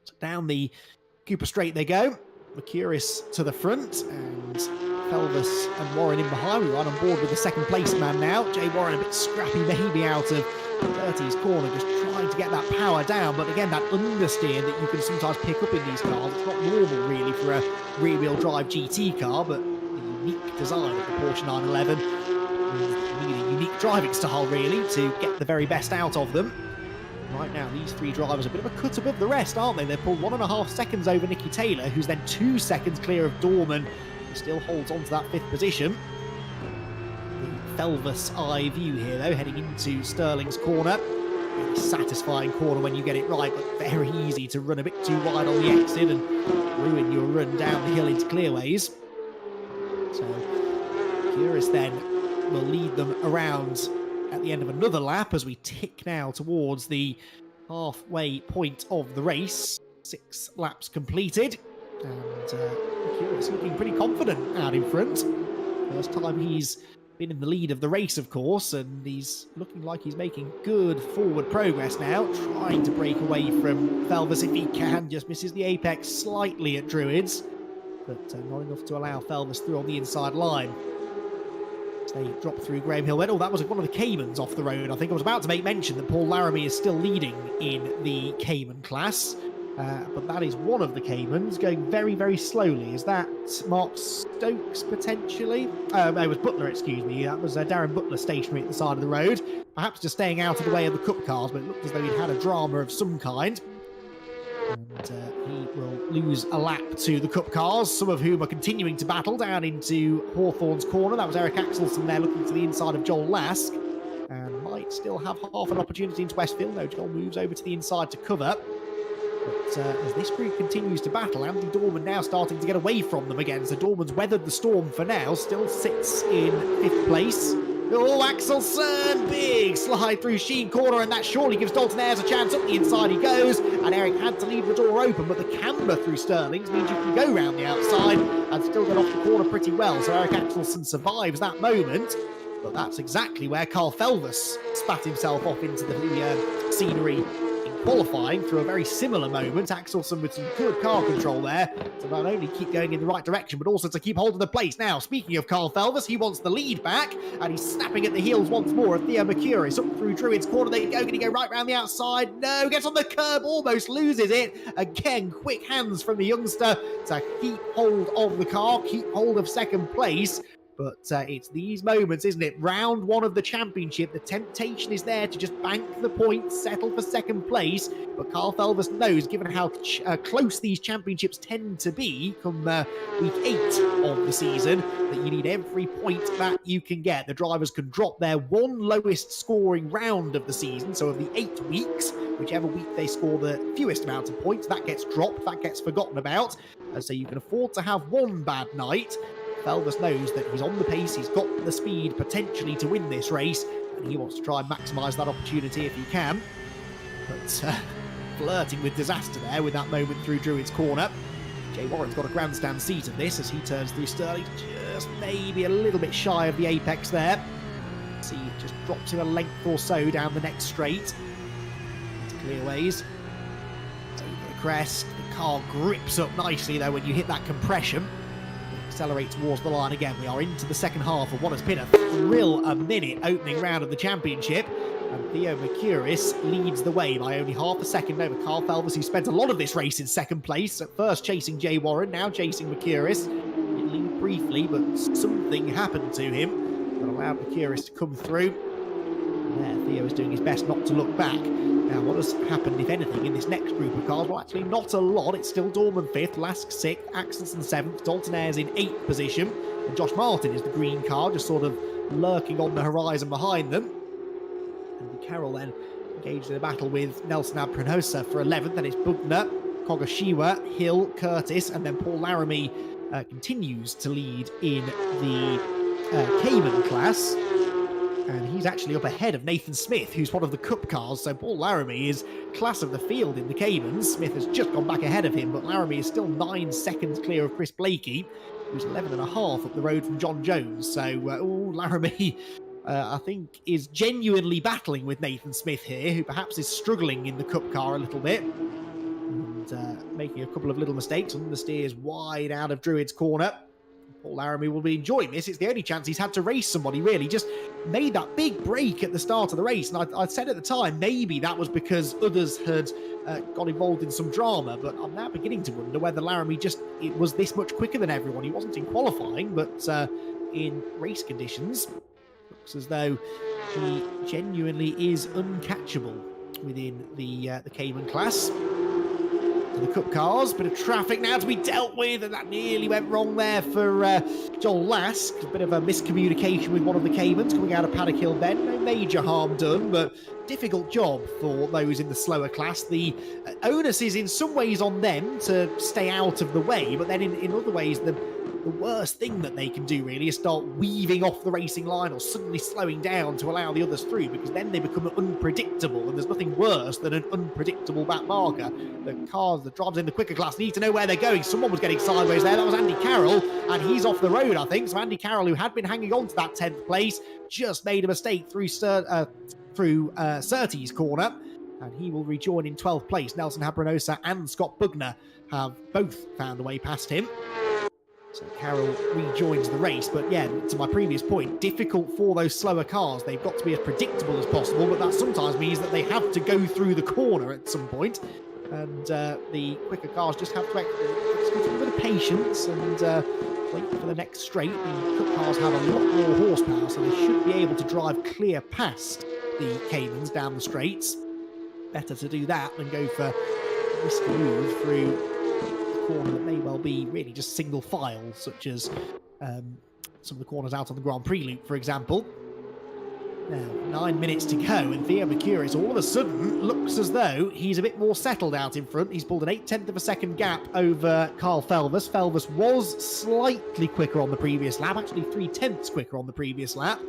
So down the Cooper Straight they go. Mercurius to the front, and Felvis and Warren in behind. We're right on board with the 2nd place man now. Jay Warren a bit scrappy maybe out of Dirty's corner, just trying to get that power down. But again, that understeer that you can sometimes pick up in these cars, it's not normal really for a rear-wheel drive GT car, but the unique design of the Porsche 911. You need a unique driving style really to get the very best out of them. Right now, these 3 drivers are a bit of a cut above the rest, aren't they? They've pulled 1.5 seconds over Nicky Taylor, who's then 2 seconds clear of Dorman, who still holds on to that 5th position. The Felvis eye view here, though, heading into Sterling's corner. Really satisfying corner when you get it right, but very easy to run a bit too wide on the exit and ruin your run down the hill into Clearways. So, Curious then will lead them around at the end of another lap as we tick now towards the halfway point of the race. 6 laps completed, and Curious looking pretty confident out in front. First time he's been in the lead of the race, of course, and he's looking like he's making good forward progress now, trying to break away from Felvis if he can. Just misses the apex slightly at Druids, but not enough to allow Felvis through on the inside line. They drop through Graham Hill. Oh, that was one of the Caymans off the road. I think I was about to make mention that Paul Laramie is still leading in the Cayman class. But that is one of the Caymans going very, very slowly. Is that Mark Stokes, potentially? It was Butler, excuse me. That was Darren Butler stationary at the side of the road. Perhaps just staying out of the way of the Cup cars, but it looked as though he'd had a drama of some kind. And he will lose a lap to the Cup cars, some of whom are continuing to battle down into Hawthorne's corner. That was Eric Axelson there looking to the inside of Joel Lask, and might still have half an opportunity into Westfield. No, Joel moves over to the inside to cover. But as this group continues to battle, Andy Dorman now starting to get away from them again. So Dorman's weathered the storm for now, still sits in 5th place. Oh, Axelson! Big slide through Sheen corner, and that surely gives Dalton Ayres a chance. Up the inside he goes, and Eric had to leave the door open, but the camber through Sterling's means you can go round the outside and still get off the corner pretty well. So Eric Axelson survives that moment, but that's exactly where Carl Felvis spat himself off into the scenery qualifying through a very similar moment. Axelson with some good car control there to not only keep going in the right direction, but also to keep hold of the place. Now, speaking of Carl Felvis, he wants the lead back, and he's snapping at the heels once more of Theo Mercurius. Up through Druid's corner they go. Can he go right round the outside? No, gets on the curb, almost loses it. Again, quick hands from the youngster to keep hold of the car, keep hold of second place. But it's these moments, isn't it? Round 1 of the championship, the temptation is there to just bank the points, settle for second place. But Carl Felvis knows, given how close these championships tend to be come week 8 of the season, that you need every point that you can get. The drivers can drop their 1 lowest scoring round of the season. So of the 8 weeks, whichever week they score the fewest amount of points, that gets dropped, that gets forgotten about. So you can afford to have 1 bad night. Felvis knows that he's on the pace, he's got the speed potentially to win this race, and he wants to try and maximise that opportunity if he can. But flirting with disaster there with that moment through Druid's corner. Jay Warren's got a grandstand seat of this as he turns through Sterling, just maybe a little bit shy of the apex there. See, it just drops him a length or so down the next straight. Into clearways. Over the crest, the car grips up nicely though when you hit that compression. Accelerate towards the line again. We are into the second half of what has been a thrill-a-minute opening round of the championship. And Theo Mercurius leads the way by only half a second over Carl Felvis, who spent a lot of this race in second place. At first chasing Jay Warren, now chasing Mercurius. He lead briefly, but something happened to him that allowed Mercurius to come through. And there, Theo is doing his best not to look back. Now, what has happened, if anything, in this next group of cars? Well, actually, not a lot. It's still Dorman 5th, Lask 6th, Axelson 7th, Dalton Ayres in 8th position, and Josh Martin is the green car, just sort of lurking on the horizon behind them. And Carroll then engaged in a battle with Nelson Abprinosa for 11th, then it's Bugner, Kogashiwa, Hill, Curtis, and then Paul Laramie continues to lead in the Cayman class. And he's actually up ahead of Nathan Smith, who's one of the Cup cars. So Paul Laramie is class of the field in the Caymans. Smith has just gone back ahead of him, but Laramie is still 9 seconds clear of Chris Blakey, who's 11.5 up the road from John Jones. So Laramie, I think, is genuinely battling with Nathan Smith here, who perhaps is struggling in the Cup car a little bit. And making a couple of little mistakes. Understeers wide out of Druid's corner. Paul Laramie will be enjoying this. It's the only chance he's had to race somebody, really. Just made that big break at the start of the race. And I said at the time, maybe that was because others had got involved in some drama. But I'm now beginning to wonder whether Laramie it was this much quicker than everyone. He wasn't in qualifying, but in race conditions, looks as though he genuinely is uncatchable within the Cayman class. The Cup cars, bit of traffic now to be dealt with, and that nearly went wrong there for Joel Lask. A bit of a miscommunication with one of the Caymans coming out of Paddock Hill Bend. No major harm done, but difficult job for those in the slower class. The onus is in some ways on them to stay out of the way, but then in other ways, the the worst thing that they can do really is start weaving off the racing line or suddenly slowing down to allow the others through, because then they become unpredictable, and there's nothing worse than an unpredictable back marker. The drivers in the quicker class need to know where they're going. Someone was getting sideways there. That was Andy Carroll, and he's off the road, I think. So Andy Carroll, who had been hanging on to that 10th place, just made a mistake through Surtees' corner, and he will rejoin in 12th place. Nelson Habranosa and Scott Bugner have both found a way past him. So Carroll rejoins the race, but yeah, to my previous point, difficult for those slower cars. They've got to be as predictable as possible, but that sometimes means that they have to go through the corner at some point, and the quicker cars just have to execute a bit of patience and wait for the next straight. The Cup cars have a lot more horsepower, so they should be able to drive clear past the Caymans down the straights. Better to do that than go for a risky move through corner that may well be really just single file, such as some of the corners out on the Grand Prix loop, for example. Now, 9 minutes to go, and Theo Mercurius all of a sudden looks as though he's a bit more settled out in front. He's pulled an 0.8 of a second gap over Carl Felvers. Felvers was slightly quicker on the previous lap, actually 0.3 quicker on the previous lap.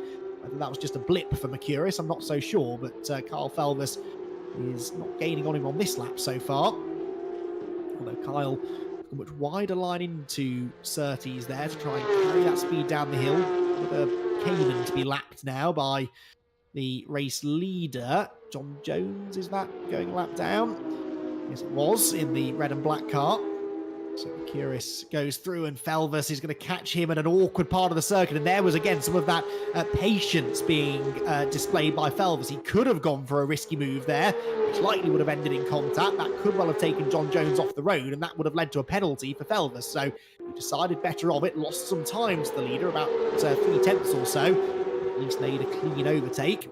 Whether that was just a blip for Mercurius, I'm not so sure, but Carl Felvers is not gaining on him on this lap so far. Although Kyle a much wider line into Surtees there to try and carry that speed down the hill. With a Cayman to be lapped now by the race leader. John Jones, is that going a lap down? Yes, it was, in the red and black car. So Mercurius goes through, and Felvers is going to catch him at an awkward part of the circuit. And there was, again, some of that patience being displayed by Felvers. He could have gone for a risky move there, which likely would have ended in contact. That could well have taken John Jones off the road, and that would have led to a penalty for Felvers. So he decided better of it, lost some time to the leader, about 0.3 or so. At least made a clean overtake.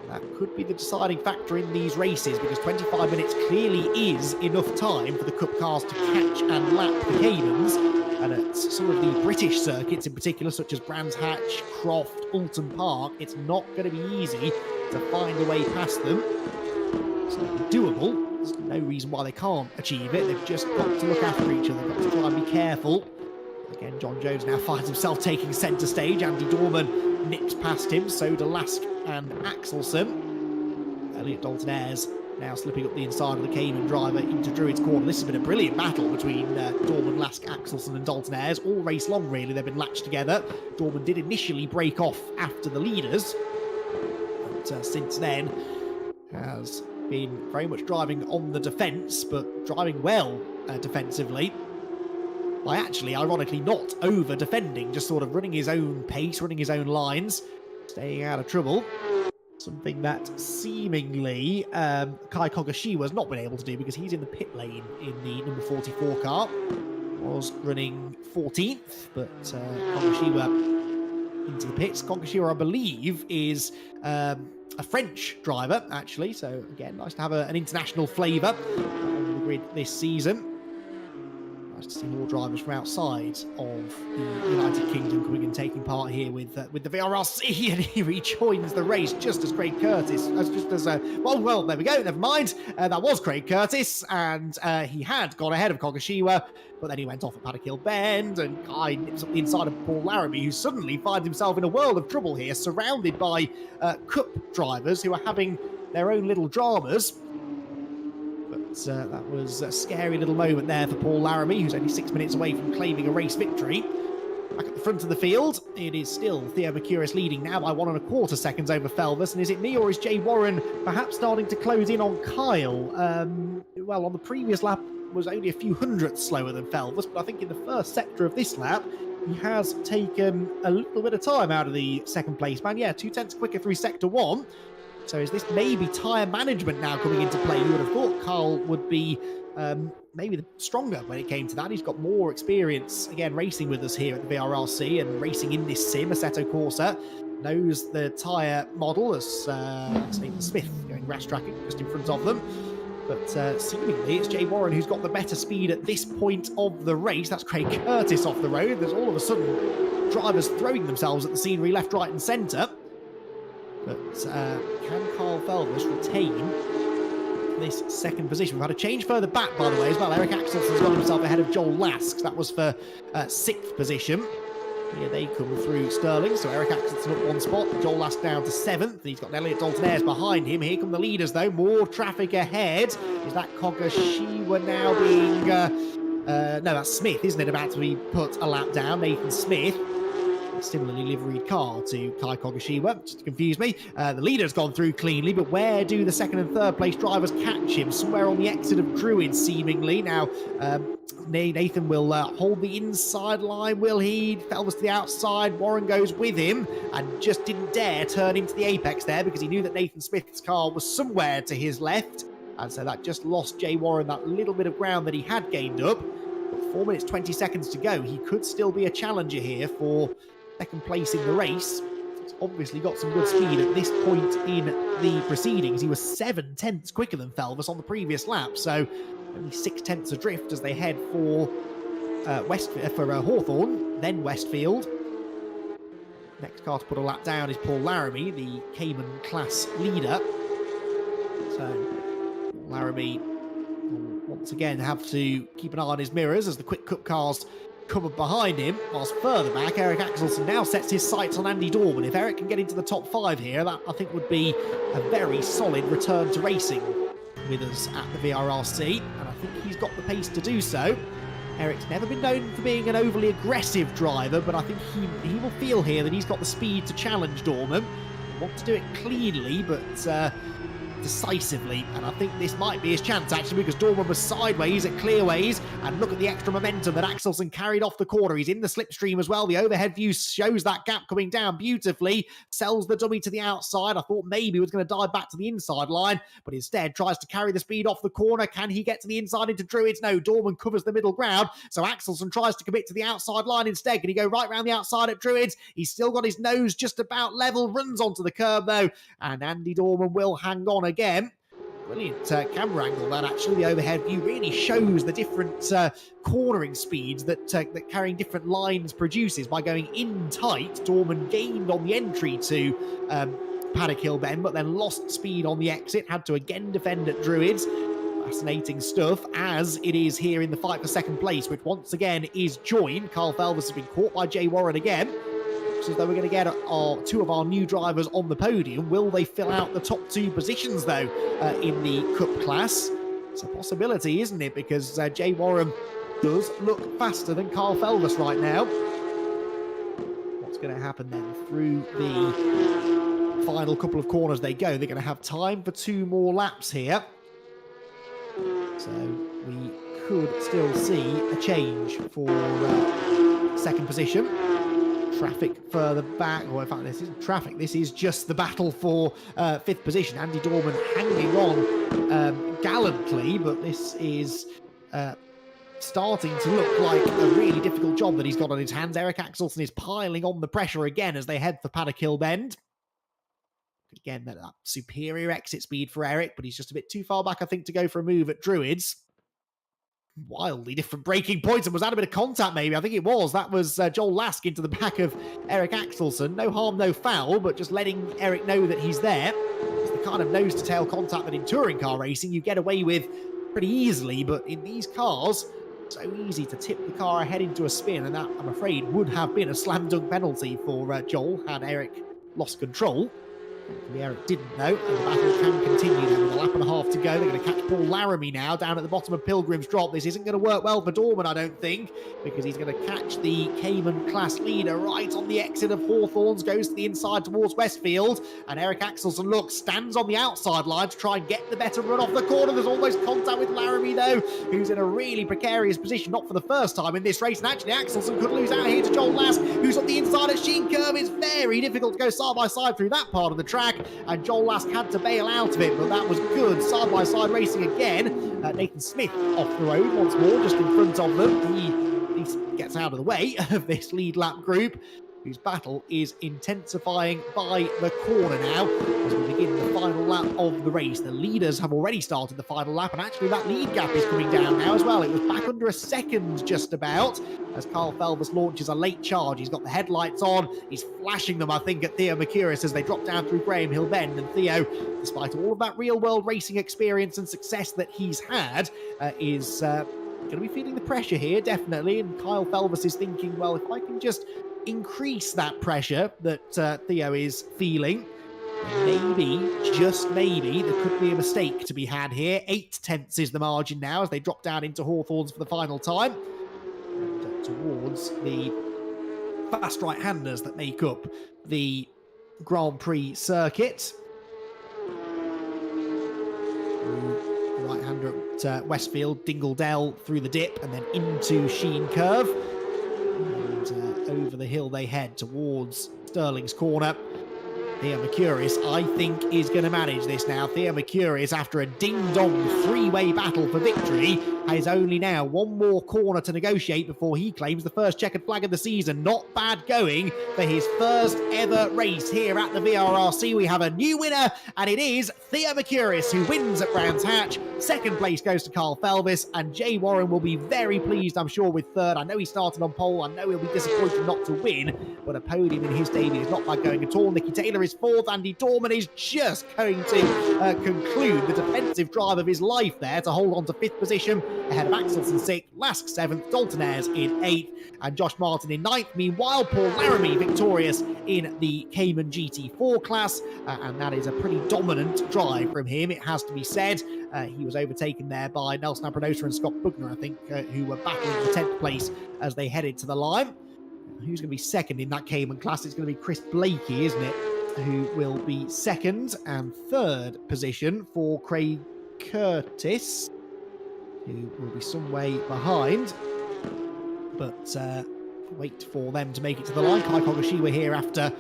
That could be the deciding factor in these races, because 25 minutes clearly is enough time for the Cup cars to catch and lap the Caymans. And at some of the British circuits in particular, such as Brands Hatch, Croft, Oulton Park, it's not going to be easy to find a way past them. It's doable. There's no reason why they can't achieve it. They've just got to look after each other. They've got to try and be careful. Again, John Jones now finds himself taking centre stage. Andy Dorman nips past him, so do Lask and Axelson. Elliot Dalton-Ayres now slipping up the inside of the Cayman driver into Druid's corner. This has been a brilliant battle between Dorman, Lask, Axelson and Dalton-Ayres. All race long, really, they've been latched together. Dorman did initially break off after the leaders, but since then has been very much driving on the defence, but driving well defensively. By actually, ironically, not over-defending, just sort of running his own pace, running his own lines, staying out of trouble. Something that seemingly Kai Kogashiwa's not been able to do, because he's in the pit lane in the number 44 car. Was running 14th, but Kogashiwa into the pits. Kogashiwa, I believe, is a French driver, actually. So, again, nice to have an international flavour on the grid this season. Nice to see more drivers from outside of the United Kingdom coming and taking part here with the VRRC, and he rejoins the race just as Craig Curtis, well, there we go, never mind. That was Craig Curtis, and he had gone ahead of Kogashiwa, but then he went off at Paddock Hill Bend, and Kai nips up the inside of Paul Laramie, who suddenly finds himself in a world of trouble here, surrounded by Cup drivers who are having their own little dramas. That was a scary little moment there for Paul Laramie, who's only 6 minutes away from claiming a race victory. Back at the front of the field, it is still Theo Mercurius leading now by 1.25 seconds over Felvers. And is it me, or is Jay Warren perhaps starting to close in on Kyle? Well, on the previous lap was only a few hundredths slower than Felvers, but I think in the first sector of this lap, he has taken a little bit of time out of the second place man. Yeah, 0.2 quicker through sector 1. So is this maybe tyre management now coming into play? You would have thought Carl would be maybe stronger when it came to that. He's got more experience, again, racing with us here at the VRRC and racing in this sim, Assetto Corsa. Knows the tyre model, as Stephen Smith going rash tracking just in front of them. But seemingly it's Jay Warren who's got the better speed at this point of the race. That's Craig Curtis off the road. There's all of a sudden drivers throwing themselves at the scenery left, right and centre. But can Carl Felvers retain this second position. We've had a change further back, by the way, as well. Eric Axelson's got himself ahead of Joel Lask. That was for 6th position. Here they come through Sterling, so Eric Axelson up 1 spot, Joel Lask down to 7th. He's got Elliot Dalton-Ayres behind him. Here come the leaders, though. More traffic ahead. Is that Kogashiwa now being... no, that's Smith, isn't it, about to be put a lap down? Nathan Smith. A similarly liveried car to Kai Kogashiwa, just to confuse me. The leader's gone through cleanly, but where do the 2nd and 3rd place drivers catch him? Somewhere on the exit of Druids, seemingly. Now, Nathan will hold the inside line, will he? Felvers to the outside, Warren goes with him, and just didn't dare turn into the apex there because he knew that Nathan Smith's car was somewhere to his left, and so that just lost Jay Warren that little bit of ground that he had gained up. But 4 minutes 20 seconds to go. He could still be a challenger here for 2nd place in the race. He's obviously got some good speed at this point in the proceedings. He was 7 tenths quicker than Felvers on the previous lap, so only 6 tenths adrift as they head for Hawthorne, then Westfield. Next car to put a lap down is Paul Laramie, the Cayman class leader. So Laramie will once again have to keep an eye on his mirrors as the quick cup cars come up behind him, whilst further back, Eric Axelsson now sets his sights on Andy Dorman. If Eric can get into the top 5 here, that I think would be a very solid return to racing with us at the VRRC, and I think he's got the pace to do so. Eric's never been known for being an overly aggressive driver, but I think he will feel here that he's got the speed to challenge Dorman. He wants to do it cleanly, but decisively, and I think this might be his chance actually, because Dorman was sideways at clearways, and look at the extra momentum that Axelsson carried off the corner. He's in the slipstream as well. The overhead view shows that gap coming down beautifully, sells the dummy to the outside. I thought maybe he was going to dive back to the inside line, but instead tries to carry the speed off the corner. Can he get to the inside into Druids? No, Dorman covers the middle ground, so Axelsson tries to commit to the outside line instead. Can he go right round the outside at Druids? He's still got his nose just about level, runs onto the curb though, and Andy Dorman will hang on again. Brilliant camera angle that actually. The overhead view really shows the different cornering speeds that carrying different lines produces. By going in tight, Dorman gained on the entry to Paddock Hill Bend, but then lost speed on the exit, had to again defend at Druids. Fascinating stuff, as it is here in the fight for 2nd place, which once again is joined. Carl Felvers has been caught by Jay Warren again. As though we're going to get 2 of our new drivers on the podium. Will they fill out the top 2 positions, though, in the Cup class? It's a possibility, isn't it? Because Jay Warren does look faster than Carl Felvers right now. What's going to happen then? Through the final couple of corners they go. They're going to have time for 2 more laps here. So we could still see a change for 2nd position. Traffic further back, or in fact this isn't traffic, this is just the battle for 5th position. Andy Dorman hanging on gallantly, but this is starting to look like a really difficult job that he's got on his hands. Eric Axelsson is piling on the pressure again as they head for Paddock Hill Bend. Again, that superior exit speed for Eric, but he's just a bit too far back, I think, to go for a move at Druids. Wildly different braking points, and was that a bit of contact maybe? I think it was. That was Joel Lask into the back of Eric Axelsson. No harm, no foul, but just letting Eric know that he's there. It's the kind of nose-to-tail contact that in touring car racing you get away with pretty easily, but in these cars, so easy to tip the car ahead into a spin, and that, I'm afraid, would have been a slam-dunk penalty for Joel had Eric lost control. Eric didn't know, and the battle can continue now with a lap and a half to go. They're going to catch Paul Laramie now down at the bottom of Pilgrim's Drop. This isn't going to work well for Dorman, I don't think, because he's going to catch the Cayman class leader right on the exit of Hawthorns, goes to the inside towards Westfield, and Eric Axelsson, look, stands on the outside line to try and get the better run off the corner. There's almost contact with Laramie, though, who's in a really precarious position, not for the first time in this race, and actually Axelsson could lose out here to Joel Lask, who's on the inside at Sheen Curve. It's very difficult to go side by side through that part of the track, and Joel Lask had to bail out of it, but that was good side-by-side racing again. Nathan Smith off the road once more, just in front of them. He at least gets out of the way of this lead lap group. whose battle is intensifying by the corner now as we begin the final lap of the race. The leaders have already started the final lap, and actually that lead gap is coming down now as well. It was back under a second just about as Kyle Felvers launches a late charge. He's got the headlights on. He's flashing them, I think, at Theo Mercurius as they drop down through Graham Hill Bend. And Theo, despite all of that real-world racing experience and success that he's had, is going to be feeling the pressure here, definitely. And Kyle Felvers is thinking, well, if I can just increase that pressure that Theo is feeling, maybe, just maybe, there could be a mistake to be had here. 8/10 is the margin now as they drop down into Hawthorns for the final time. And towards the fast right-handers that make up the Grand Prix circuit. Right-hander at Westfield, Dingledale through the dip and then into Sheen Curve. And over the hill they head towards Stirling's Corner. Theo Mercurius, I think, is going to manage this now. Theo Mercurius, after a ding-dong three-way battle for victory, has only now one more corner to negotiate before he claims the first checkered flag of the season. Not bad going for his first ever race here at the VRRC. We have a new winner, and it is Theo Mercurius, who wins at Brands Hatch. Second place goes to Carl Felvis, and Jay Warren will be very pleased, I'm sure, with third. I know he started on pole. I know he'll be disappointed not to win, but a podium in his debut is not bad going at all. Nicky Taylor is fourth. Andy Dorman is just going to conclude the defensive drive of his life there to hold on to fifth position ahead of Axelson sixth, Lask seventh, Dalton Ayres in eighth, and Josh Martin in ninth. Meanwhile, Paul Laramie victorious in the Cayman GT4 class, and that is a pretty dominant drive from him, it has to be said. He was overtaken there by Nelson Abranosa and Scott Bugner, I think, who were battling for 10th place as they headed to the line. Who's going to be second in that Cayman class? It's going to be Chris Blakey, isn't it? Who will be second, and third position for Craig Curtis, who will be some way behind. But wait for them to make it to the line. Kai Kogashiwa here after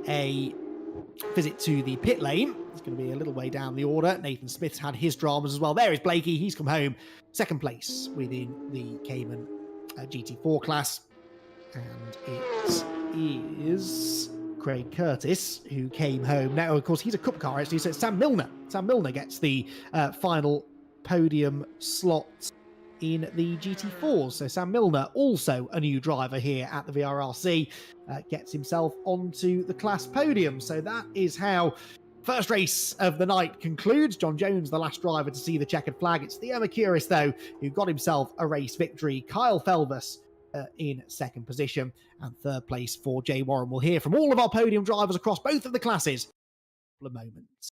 a visit to the pit lane. It's going to be a little way down the order. Nathan Smith's had his dramas as well. There is Blakey. He's come home second place within the Cayman GT4 class. And it is Craig Curtis who came home. Now, of course, he's a Cup car, actually, so it's Sam Milner. Sam Milner gets the final podium slot in the GT4s. So Sam Milner, also a new driver here at the VRRC, gets himself onto the class podium. So that is how first race of the night concludes. John Jones, the last driver to see the checkered flag. It's Theo Mercurius, though, who got himself a race victory. Kyle Felvis in second position, and third place for Jay Warren. We'll hear from all of our podium drivers across both of the classes in a couple of moments.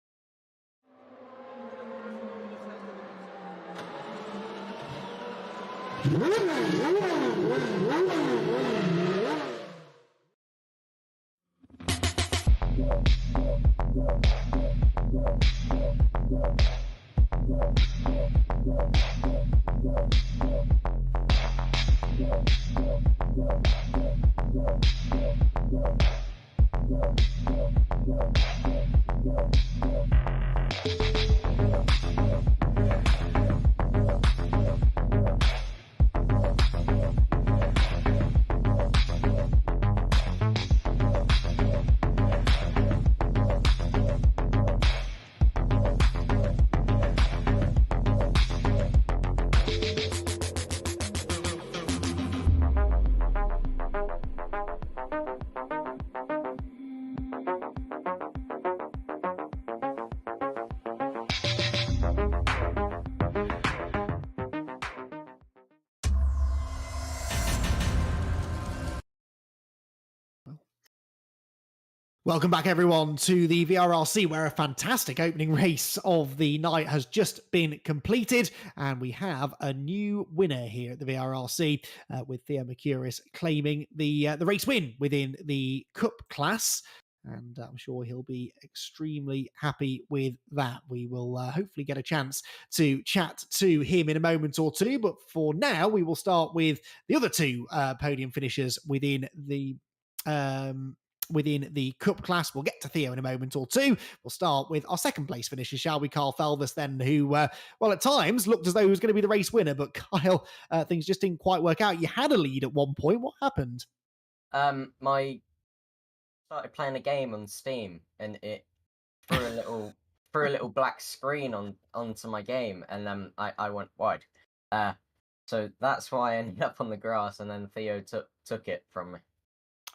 Welcome back, everyone, to the VRRC, where a fantastic opening race of the night has just been completed, and we have a new winner here at the VRRC, with Theo Mercurius claiming the race win within the Cup class, and I'm sure he'll be extremely happy with that. We will hopefully get a chance to chat to him in a moment or two, but for now, we will start with the other two podium finishers within the Cup class. We'll get to Theo in a moment or two. We'll start with our second place finisher, shall we? Carl Felvis, then, who, well, at times looked as though he was going to be the race winner, but Kyle, things just didn't quite work out. You had a lead at one point. What happened? My started playing a game on Steam, and it threw a little black screen onto my game, and then I went wide. So that's why I ended up on the grass, and then Theo took it from me.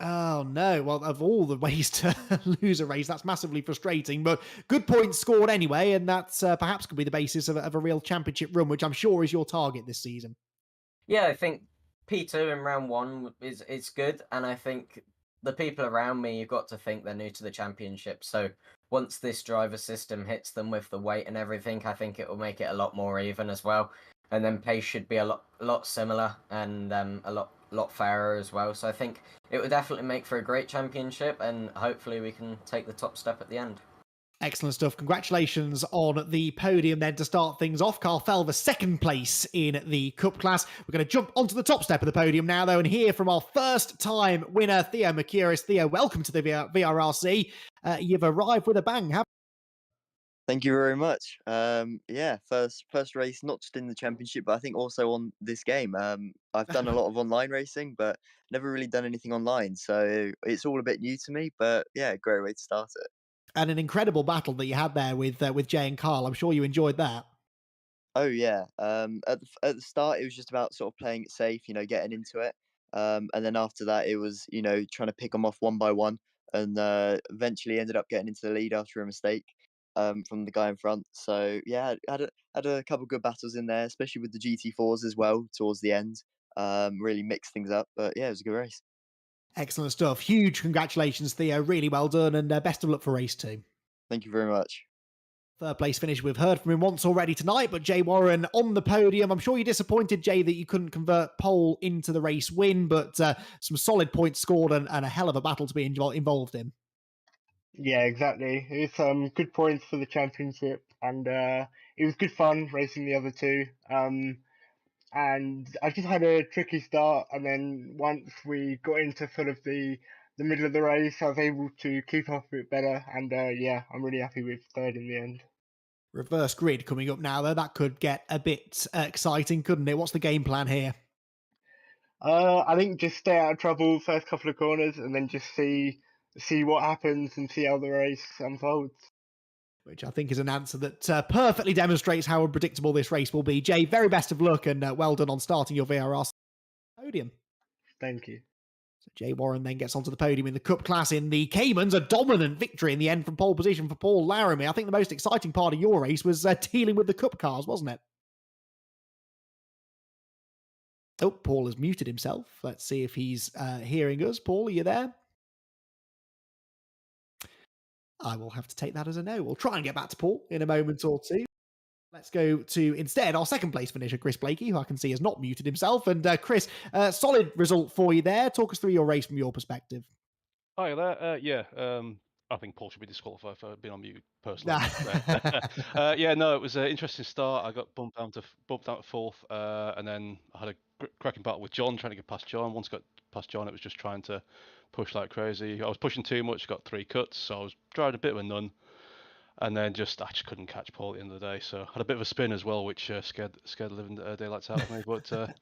Oh no, well, of all the ways to lose a race, that's massively frustrating, but good points scored anyway, and that's perhaps could be the basis of a real championship run, which I'm sure is your target this season. Yeah, I think P2 in round 1 is good, and I think the people around me, you've got to think they're new to the championship, so once this driver system hits them with the weight and everything, I think it will make it a lot more even as well, and then pace should be a lot similar and a lot fairer as well, so I think it would definitely make for a great championship, and hopefully we can take the top step at the end. Excellent stuff. Congratulations on the podium then to start things off. Carl Felver, second place in the Cup class. We're going to jump onto the top step of the podium now, though, and hear from our first time winner, Theo Mercouris. Theo, welcome to the VRRC. You've arrived with a bang, haven't Thank you very much. Yeah, first race, not just in the championship, but I think also on this game. I've done a lot of online racing, but never really done anything online, so it's all a bit new to me. But yeah, great way to start it. And an incredible battle that you had there with Jay and Carl. I'm sure you enjoyed that. Oh yeah. At the start, it was just about sort of playing it safe, getting into it. And then after that, it was trying to pick them off one by one, and eventually ended up getting into the lead after a mistake from the guy in front. So yeah, had a couple good battles in there, especially with the GT4s as well towards the end. Really mixed things up, but yeah, it was a good race. Excellent stuff. Huge congratulations, Theo. Really well done, and best of luck for race 2. Thank you very much. Third place finish. We've heard from him once already tonight, but Jay Warren on the podium. I'm sure you're disappointed, Jay, that you couldn't convert pole into the race win, but some solid points scored and a hell of a battle to be involved in. Yeah, exactly. It's good points for the championship, and it was good fun racing the other two. And I just had a tricky start, and then once we got into sort of the middle of the race, I was able to keep up a bit better, and yeah, I'm really happy with third in the end. Reverse grid coming up now, though. That could get a bit exciting, couldn't it? What's the game plan here? I think just stay out of trouble first couple of corners, and then just see what happens and see how the race unfolds. Which I think is an answer that perfectly demonstrates how unpredictable this race will be. Jay, very best of luck, and well done on starting your VRRC podium. Thank you. So Jay Warren then gets onto the podium in the Cup class in the Caymans. A dominant victory in the end from pole position for Paul Laramie. I think the most exciting part of your race was dealing with the Cup cars, wasn't it? Oh, Paul has muted himself. Let's see if he's hearing us. Paul, are you there? I will have to take that as a no. We'll try and get back to Paul in a moment or two. Let's go to, instead, our second place finisher, Chris Blakey, who I can see has not muted himself. And Chris, solid result for you there. Talk us through your race from your perspective. Hi there. Yeah, I think Paul should be disqualified for being on mute, personally. Yeah, no, it was an interesting start. I got bumped out to fourth, and then I had a cracking battle with John, trying to get past John. Once I got past John, it was just trying to push like crazy. I was pushing too much, got 3 cuts, so I was driving a bit of a nun. And then I just couldn't catch Paul at the end of the day. So I had a bit of a spin as well, which scared the living daylights out of me. But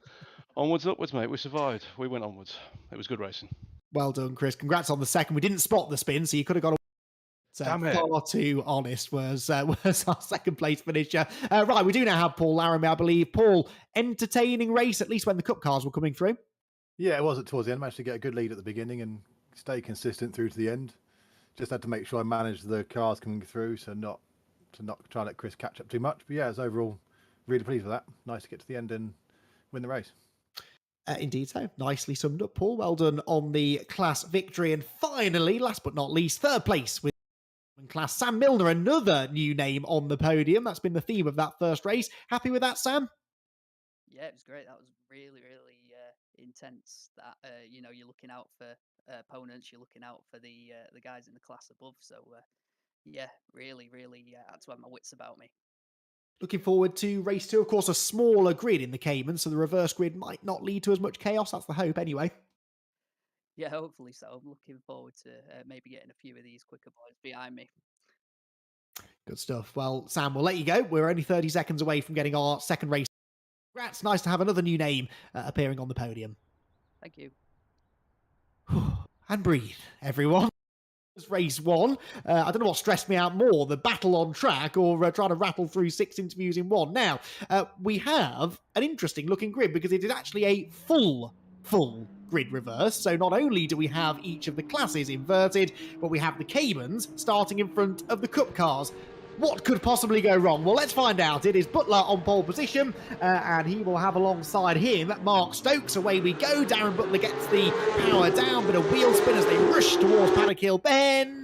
onwards, upwards, mate. We survived. We went onwards. It was good racing. Well done, Chris. Congrats on the second. We didn't spot the spin, so you could have got far too honest was our second place finisher. Right, we do now have Paul Laramie, I believe. Paul, entertaining race, at least when the Cup cars were coming through. Yeah, it was towards the end. Managed to get a good lead at the beginning and stay consistent through to the end. Just had to make sure I managed the cars coming through, so not try and let Chris catch up too much. But yeah, as overall, really pleased with that. Nice to get to the end and win the race. Indeed so. Nicely summed up, Paul. Well done on the class victory. And finally, last but not least, third place with class Sam Milner, another new name on the podium. That's been the theme of that first race. Happy with that, Sam? Yeah, it was great. That was really intense. That you're looking out for opponents, you're looking out for the guys in the class above. So yeah, really had to have my wits about me. Looking forward to race 2. Of course, a smaller grid in the Cayman, so the reverse grid might not lead to as much chaos. That's the hope anyway. Yeah, hopefully so. I'm looking forward to maybe getting a few of these quicker boys behind me. Good stuff. Well, Sam, we'll let you go. We're only 30 seconds away from getting our second race. Congrats. Nice to have another new name appearing on the podium. Thank you. And breathe, everyone. Race 1. I don't know what stressed me out more, the battle on track or trying to rattle through 6 interviews in one. Now, we have an interesting looking grid because it is actually a full grid reverse. So not only do we have each of the classes inverted, but we have the CAMMUS starting in front of the Cup cars. What could possibly go wrong? Well, let's find out. It is Butler on pole position, and he will have alongside him Mark Stokes. Away we go. Darren Butler gets the power down, but a wheel spin as they rush towards Paddock Hill Bend.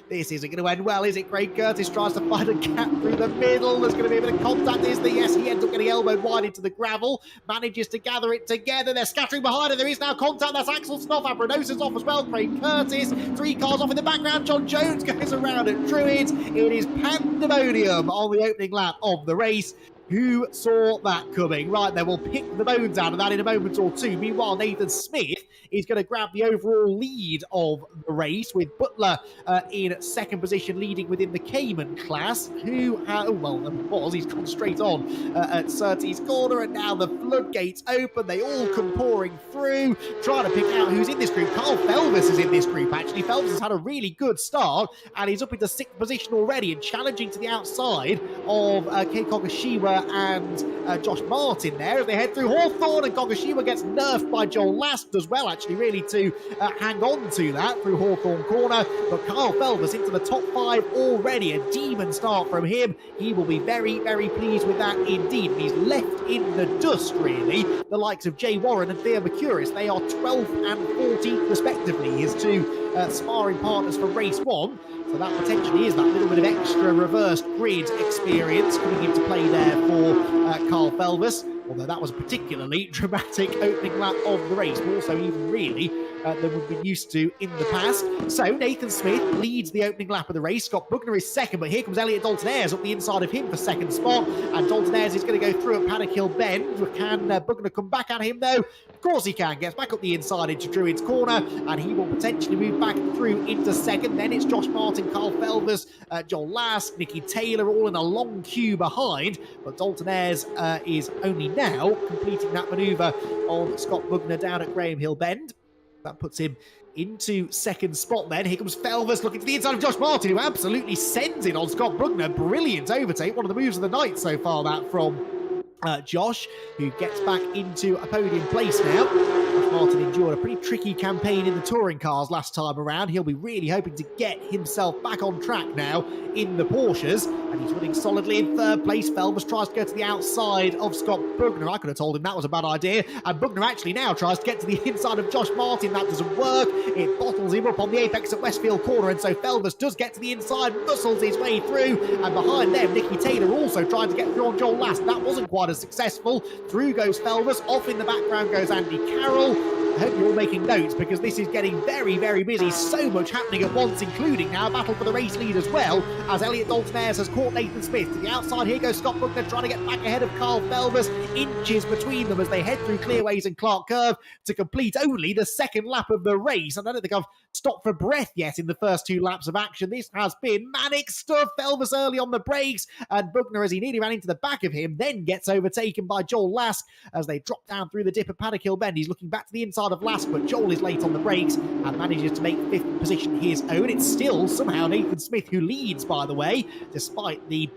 This isn't going to end well, is it? Craig Curtis tries to find a gap through the middle. There's going to be a bit of contact. Yes, he ends up getting elbowed wide into the gravel. Manages to gather it together. They're scattering behind it. There is now contact. That's Axel Snoff. Abranosa's off as well. Craig Curtis. 3 cars off in the background. John Jones goes around at Druids. It is pandemonium on the opening lap of the race. Who saw that coming? Right, then we'll pick the bones out of that in a moment or two. Meanwhile, Nathan Smith is going to grab the overall lead of the race with Butler in second position, leading within the Cayman class. He's gone straight on at Surtees corner, and now the floodgates open. They all come pouring through, trying to pick out who's in this group. Carl Felvis is in this group, actually. Felvis has had a really good start, and he's up into 6th position already and challenging to the outside of Kei Kogashiwa and Josh Martin there as they head through Hawthorne, and Kogashiwa gets nerfed by Joel Last as well, actually, really to hang on to that through Hawthorne corner. But Carl Felvis into the top 5 already. A demon start from him. He will be very, very pleased with that indeed. And he's left in the dust, really, the likes of Jay Warren and Theo Mercuris. They are 12th and 14th respectively, his 2 sparring partners for race 1. So that potentially is that little bit of extra reverse grid experience coming into play there for Carl Felvis. Although that was a particularly dramatic opening lap of the race, more so even really than we've been used to in the past. So Nathan Smith leads the opening lap of the race. Scott Bugner is second, but here comes Elliot Dalton-Ayres up the inside of him for second spot. And Dalton-Ayres is going to go through at Paddock Hill Bend. Can Bugner come back at him though? Of course he can. Gets back up the inside into Druid's corner, and he will potentially move back through into second. Then it's Josh Martin, Carl Felvis, Joel Last, Nicky Taylor, all in a long queue behind. But Dalton-Ayres is only now completing that manoeuvre on Scott Bugner down at Graham Hill Bend. That puts him into second spot then. Here comes Felvis looking to the inside of Josh Martin, who absolutely sends it on Scott Bugner. Brilliant overtake. One of the moves of the night so far, that from Josh, who gets back into a podium place now. Josh Martin endured a pretty tricky campaign in the touring cars last time around. He'll be really hoping to get himself back on track now in the Porsches, and he's running solidly in third place. Felvis tries to go to the outside of Scott Bugner. I could have told him that was a bad idea, and Bugner actually now tries to get to the inside of Josh Martin. That doesn't work. It bottles him up on the apex at Westfield corner, and so Felvis does get to the inside, muscles his way through, and behind them Nicky Taylor also trying to get through on Joel Last. That wasn't quite as successful. Through goes Felvis. Off in the background goes Andy Carroll. I hope you're all making notes because this is getting very, very busy. So much happening at once, including now a battle for the race lead as well, as Elliot Dalton-Ayres has caught Nathan Smith. To the outside, here goes Scott Bugner trying to get back ahead of Carl Felvis. Inches between them as they head through Clearways and Clark Curve to complete only the second lap of the race. And I don't think I've stopped for breath yet in the first 2 laps of action. This has been manic stuff. Felvis early on the brakes, and Bugner, as he nearly ran into the back of him, then gets overtaken by Joel Lask as they drop down through the dip at Paddock Hill Bend. He's looking back to the inside of Lask, but Joel is late on the brakes and manages to make 5th position his own. It's still somehow Nathan Smith who leads, by the way, despite the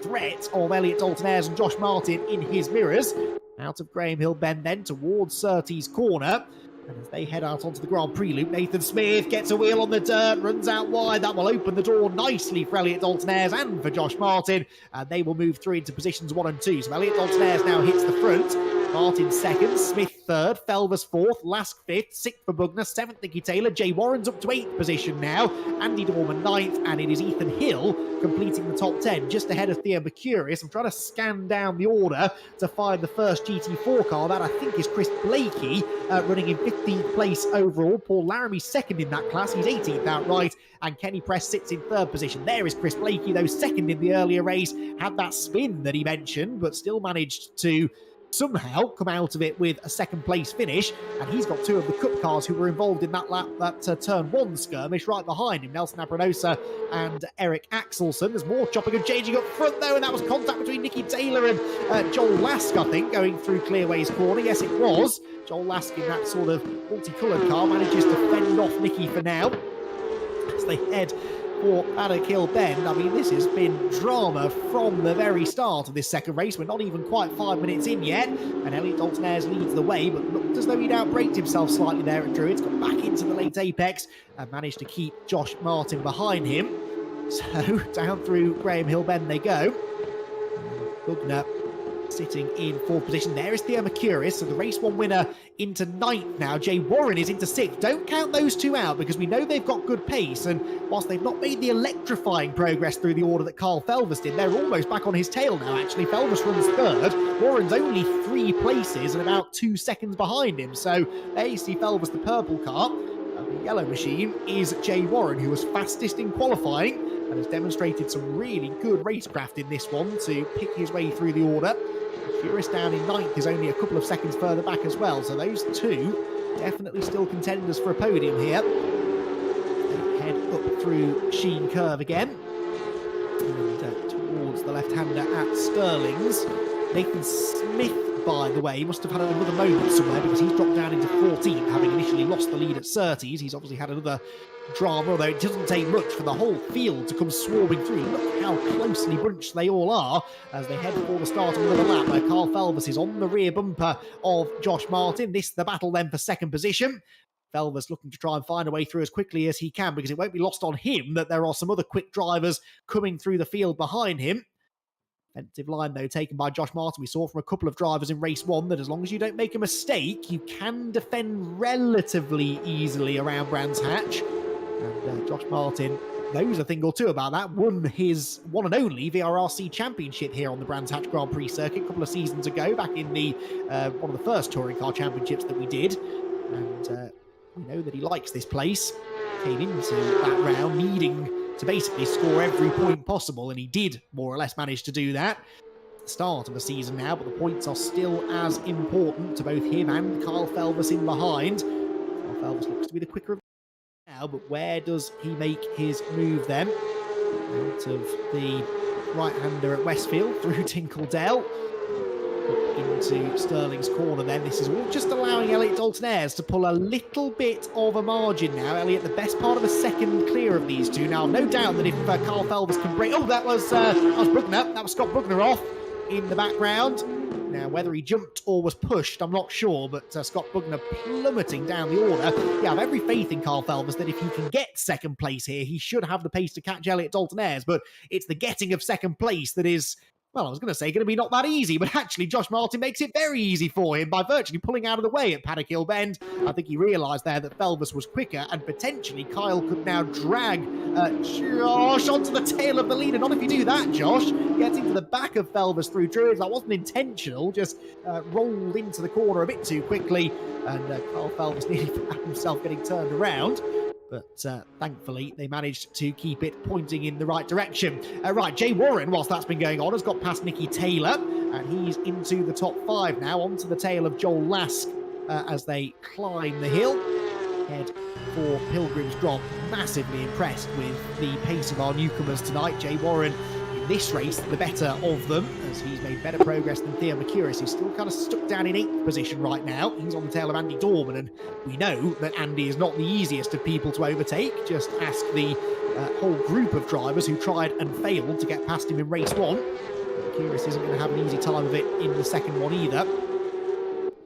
threat of Elliot Dalton-Ayres and Josh Martin in his mirrors. Out of Graham Hill Bend then towards Surtees corner. And as they head out onto the Grand Prix loop, Nathan Smith gets a wheel on the dirt, runs out wide. That will open the door nicely for Elliot Dalton-Ayres and for Josh Martin. And they will move through into positions 1 and 2. So Elliot Dalton-Ayres now hits the front. Martin second, Smith third, Felvis fourth, Lask fifth, 6th for Bugner, 7th Nicky Taylor, Jay Warren's up to 8th position now, Andy Dorman 9th, and it is Ethan Hill completing the top 10, just ahead of Theo Mercurius. I'm trying to scan down the order to find the first GT4 car. That I think is Chris Blakey, running in 15th place overall. Paul Laramie second in that class, he's 18th outright, and Kenny Press sits in 3rd position. There is Chris Blakey, though second in the earlier race, had that spin that he mentioned, but still managed to somehow come out of it with a 2nd place finish, and he's got 2 of the Cup cars who were involved in that turn 1 skirmish right behind him, Nelson Abranosa and Eric Axelson. There's more chopping and changing up front though, and that was contact between Nicky Taylor and Joel Lask, I think, going through Clearways corner. Yes, it was. Joel Lask in that sort of multicoloured car manages to fend off Nicky for now. they head for Paddock Hill Bend. I mean, this has been drama from the very start of this second race. We're not even quite 5 minutes in yet, and Elliot Dalton-Ayres leads the way, but looked as though he'd outbraked himself slightly there at Druids, got back into the late apex, and managed to keep Josh Martin behind him. So, down through Graham Hill Bend they go. Bugner sitting in fourth position. There is Theo Mercurius, so the race one winner into ninth now. Jay Warren is into sixth. Don't count those two out because we know they've got good pace, and whilst they've not made the electrifying progress through the order that Carl Felvers did, they're almost back on his tail now, actually. Felvers runs third. Warren's only 3 places and about 2 seconds behind him, so there you see Felvers, the purple car. And the yellow machine is Jay Warren, who was fastest in qualifying and has demonstrated some really good racecraft in this one to pick his way through the order. Mercurius down in ninth is only a couple of seconds further back as well, so those two definitely still contenders for a podium here. They head up through Sheen Curve again, and towards the left-hander at Stirling's. Nathan Smith, by the way, must have had another moment somewhere because he's dropped down into 14th, having initially lost the lead at Surtees. He's obviously had another drama, although it doesn't take much for the whole field to come swarming through. Look how closely bunched they all are as they head for the start of another lap, where Carl Felvers is on the rear bumper of Josh Martin. This the battle then for second position. Felvers looking to try and find a way through as quickly as he can, because it won't be lost on him that there are some other quick drivers coming through the field behind him. Defensive line, though, taken by Josh Martin. We saw from a couple of drivers in race one that as long as you don't make a mistake, you can defend relatively easily around Brands Hatch. And Josh Martin knows a thing or two about that. Won his one and only VRRC championship here on the Brands Hatch Grand Prix circuit a couple of seasons ago, back in the one of the first touring car championships that we did. And we know that he likes this place. Came into that round needing to basically score every point possible, and he did more or less manage to do that. Start of the season now, but the points are still as important to both him and Carl Felvers in behind. Carl Felvers looks to be the quicker of now, but where does he make his move then? Out of the right-hander at Westfield through Tinkledale into Stirling's corner then. This is all just allowing Elliot Dalton-Ayres to pull a little bit of a margin now. Elliot, the best part of a second clear of these two. Now, no doubt that if Carl Felvers can break... Oh, that was Bugner. That was Scott Bugner off in the background. Now, whether he jumped or was pushed, I'm not sure, but Scott Bugner plummeting down the order. Yeah, I have every faith in Carl Felvers that if he can get second place here, he should have the pace to catch Elliot Dalton-Ayres, but it's the getting of second place that is... Well, I was going to say going to be not that easy, but actually Josh Martin makes it very easy for him by virtually pulling out of the way at Paddock Hill Bend. I think he realised there that Felvers was quicker, and potentially Kyle could now drag Josh onto the tail of the leader. Not if you do that, Josh. Gets into the back of Felvers through Druids. That wasn't intentional, just rolled into the corner a bit too quickly, and Carl Felvers nearly found himself getting turned around. But thankfully, they managed to keep it pointing in the right direction. Right, Jay Warren, whilst that's been going on, has got past Nicky Taylor, and he's into the top 5 now, onto the tail of Joel Lask as they climb the hill. Head for Pilgrim's Drop. Massively impressed with the pace of our newcomers tonight. Jay Warren, in this race, the better of them, as he's made better progress than Theo Mercurius, who's still kind of stuck down in 8th position right now. He's on the tail of Andy Dorman, and we know that Andy is not the easiest of people to overtake. Just ask the whole group of drivers who tried and failed to get past him in race 1. Mercurius isn't going to have an easy time of it in the second one either.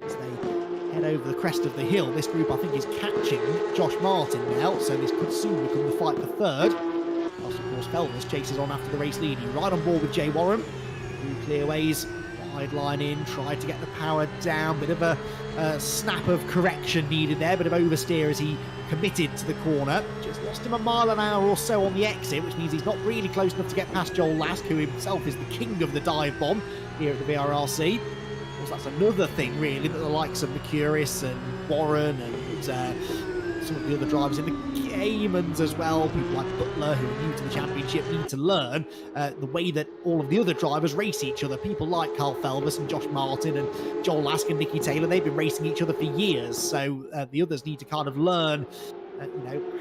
As they head over the crest of the hill, this group I think is catching Josh Martin now, so this could soon become the fight for third. Whilst, of course, Felvers chases on after the race leader. Right on board with Jay Warren. Through clearways, wide line in, tried to get the power down. Bit of a snap of correction needed there. Bit of oversteer as he committed to the corner. Just lost him a mile an hour or so on the exit, which means he's not really close enough to get past Joel Lask, who himself is the king of the dive bomb here at the VRRC. Of course, that's another thing, really, that the likes of Mercurius and Warren and some of the other drivers in the Caymans as well, people like Butler who are new to the championship, need to learn the way that all of the other drivers race each other. People like Carl Felvers and Josh Martin and Joel Lask and Nicky Taylor, they've been racing each other for years, so the others need to kind of learn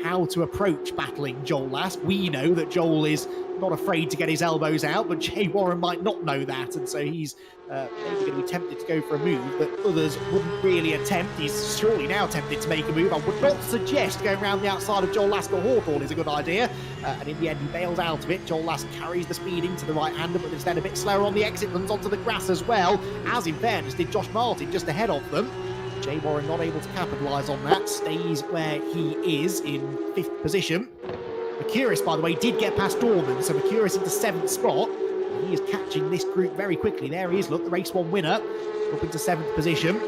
how to approach battling Joel Last. We know that Joel is not afraid to get his elbows out, but Jay Warren might not know that, and so he's maybe going to be tempted to go for a move that others wouldn't really attempt. He's surely now tempted to make a move. I would not suggest going around the outside of Joel Last or Hawthorne is a good idea, and in the end he bails out of it. Joel Last carries the speed into the right-hander, but instead a bit slower on the exit, runs onto the grass as well, as in fairness did Josh Martin just ahead of them. Jay Warren not able to capitalise on that, stays where he is in 5th position. Mercurius, by the way, did get past Dorman, so Mercurius into 7th spot. He is catching this group very quickly. There he is, look, the race 1 winner, up into 7th position.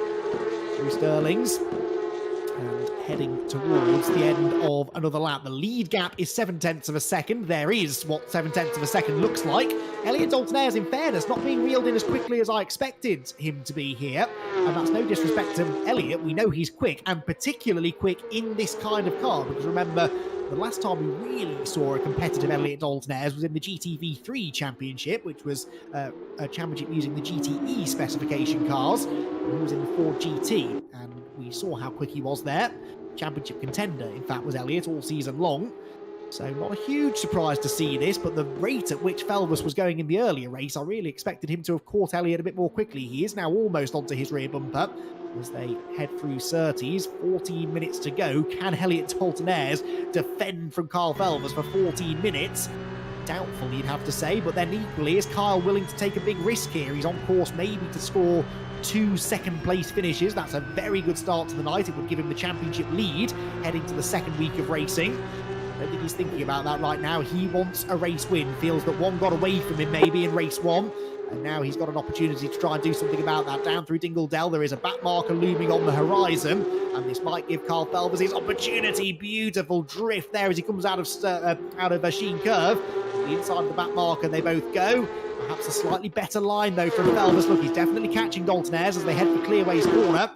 Through Sterling's, and heading towards the end of another lap. The lead gap is 7/10 of a second. There is what 7/10 of a second looks like. Elliot Dalton-Ayres, in fairness, not being reeled in as quickly as I expected him to be here. And that's no disrespect to Elliot. We know he's quick, and particularly quick in this kind of car. Because remember, the last time we really saw a competitive Elliot Dalton-Ayres was in the GT3 Championship, which was a championship using the GTE specification cars. He was in the Ford GT, and we saw how quick he was there. Championship contender, in fact, was Elliot all season long. So not a huge surprise to see this, but the rate at which Felvis was going in the earlier race, I really expected him to have caught Elliot a bit more quickly. He is now almost onto his rear bumper as they head through Surtees. 14 minutes to go. Can Elliot Dalton-Ayres defend from Carl Felvis for 14 minutes? Doubtful, you'd have to say, but then equally, is Kyle willing to take a big risk here? He's on course maybe to score 2 second-place finishes. That's a very good start to the night. It would give him the championship lead heading to the second week of racing. I don't think he's thinking about that right now. He wants a race win. Feels that one got away from him maybe in race 1. And now he's got an opportunity to try and do something about that. Down through Dingle Dell, there is a back marker looming on the horizon. And this might give Carl Felvis his opportunity. Beautiful drift there as he comes out of Sheen Curve. The inside of the back marker, they both go. Perhaps a slightly better line, though, from Felvis. Look, he's definitely catching Dalton-Ayres as they head for Clearway's corner.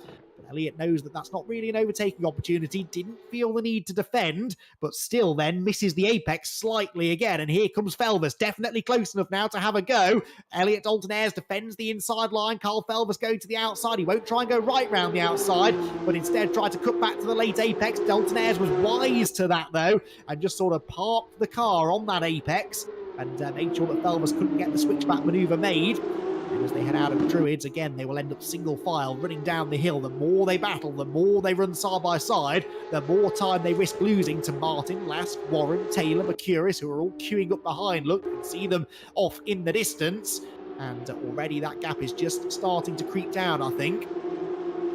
Elliot knows that that's not really an overtaking opportunity, didn't feel the need to defend, but still then misses the apex slightly again. And here comes Felvis, definitely close enough now to have a go. Elliot Dalton-Ayres defends the inside line. Carl Felvis going to the outside. He won't try and go right round the outside, but instead tried to cut back to the late apex. Dalton-Ayres was wise to that, though, and just sort of parked the car on that apex and made sure that Felvis couldn't get the switchback manoeuvre made. And as they head out of Druids, again, they will end up single file, running down the hill. The more they battle, the more they run side by side, the more time they risk losing to Martin, Last, Warren, Taylor, Mercurius, who are all queuing up behind. Look, you can see them off in the distance. And already that gap is just starting to creep down, I think.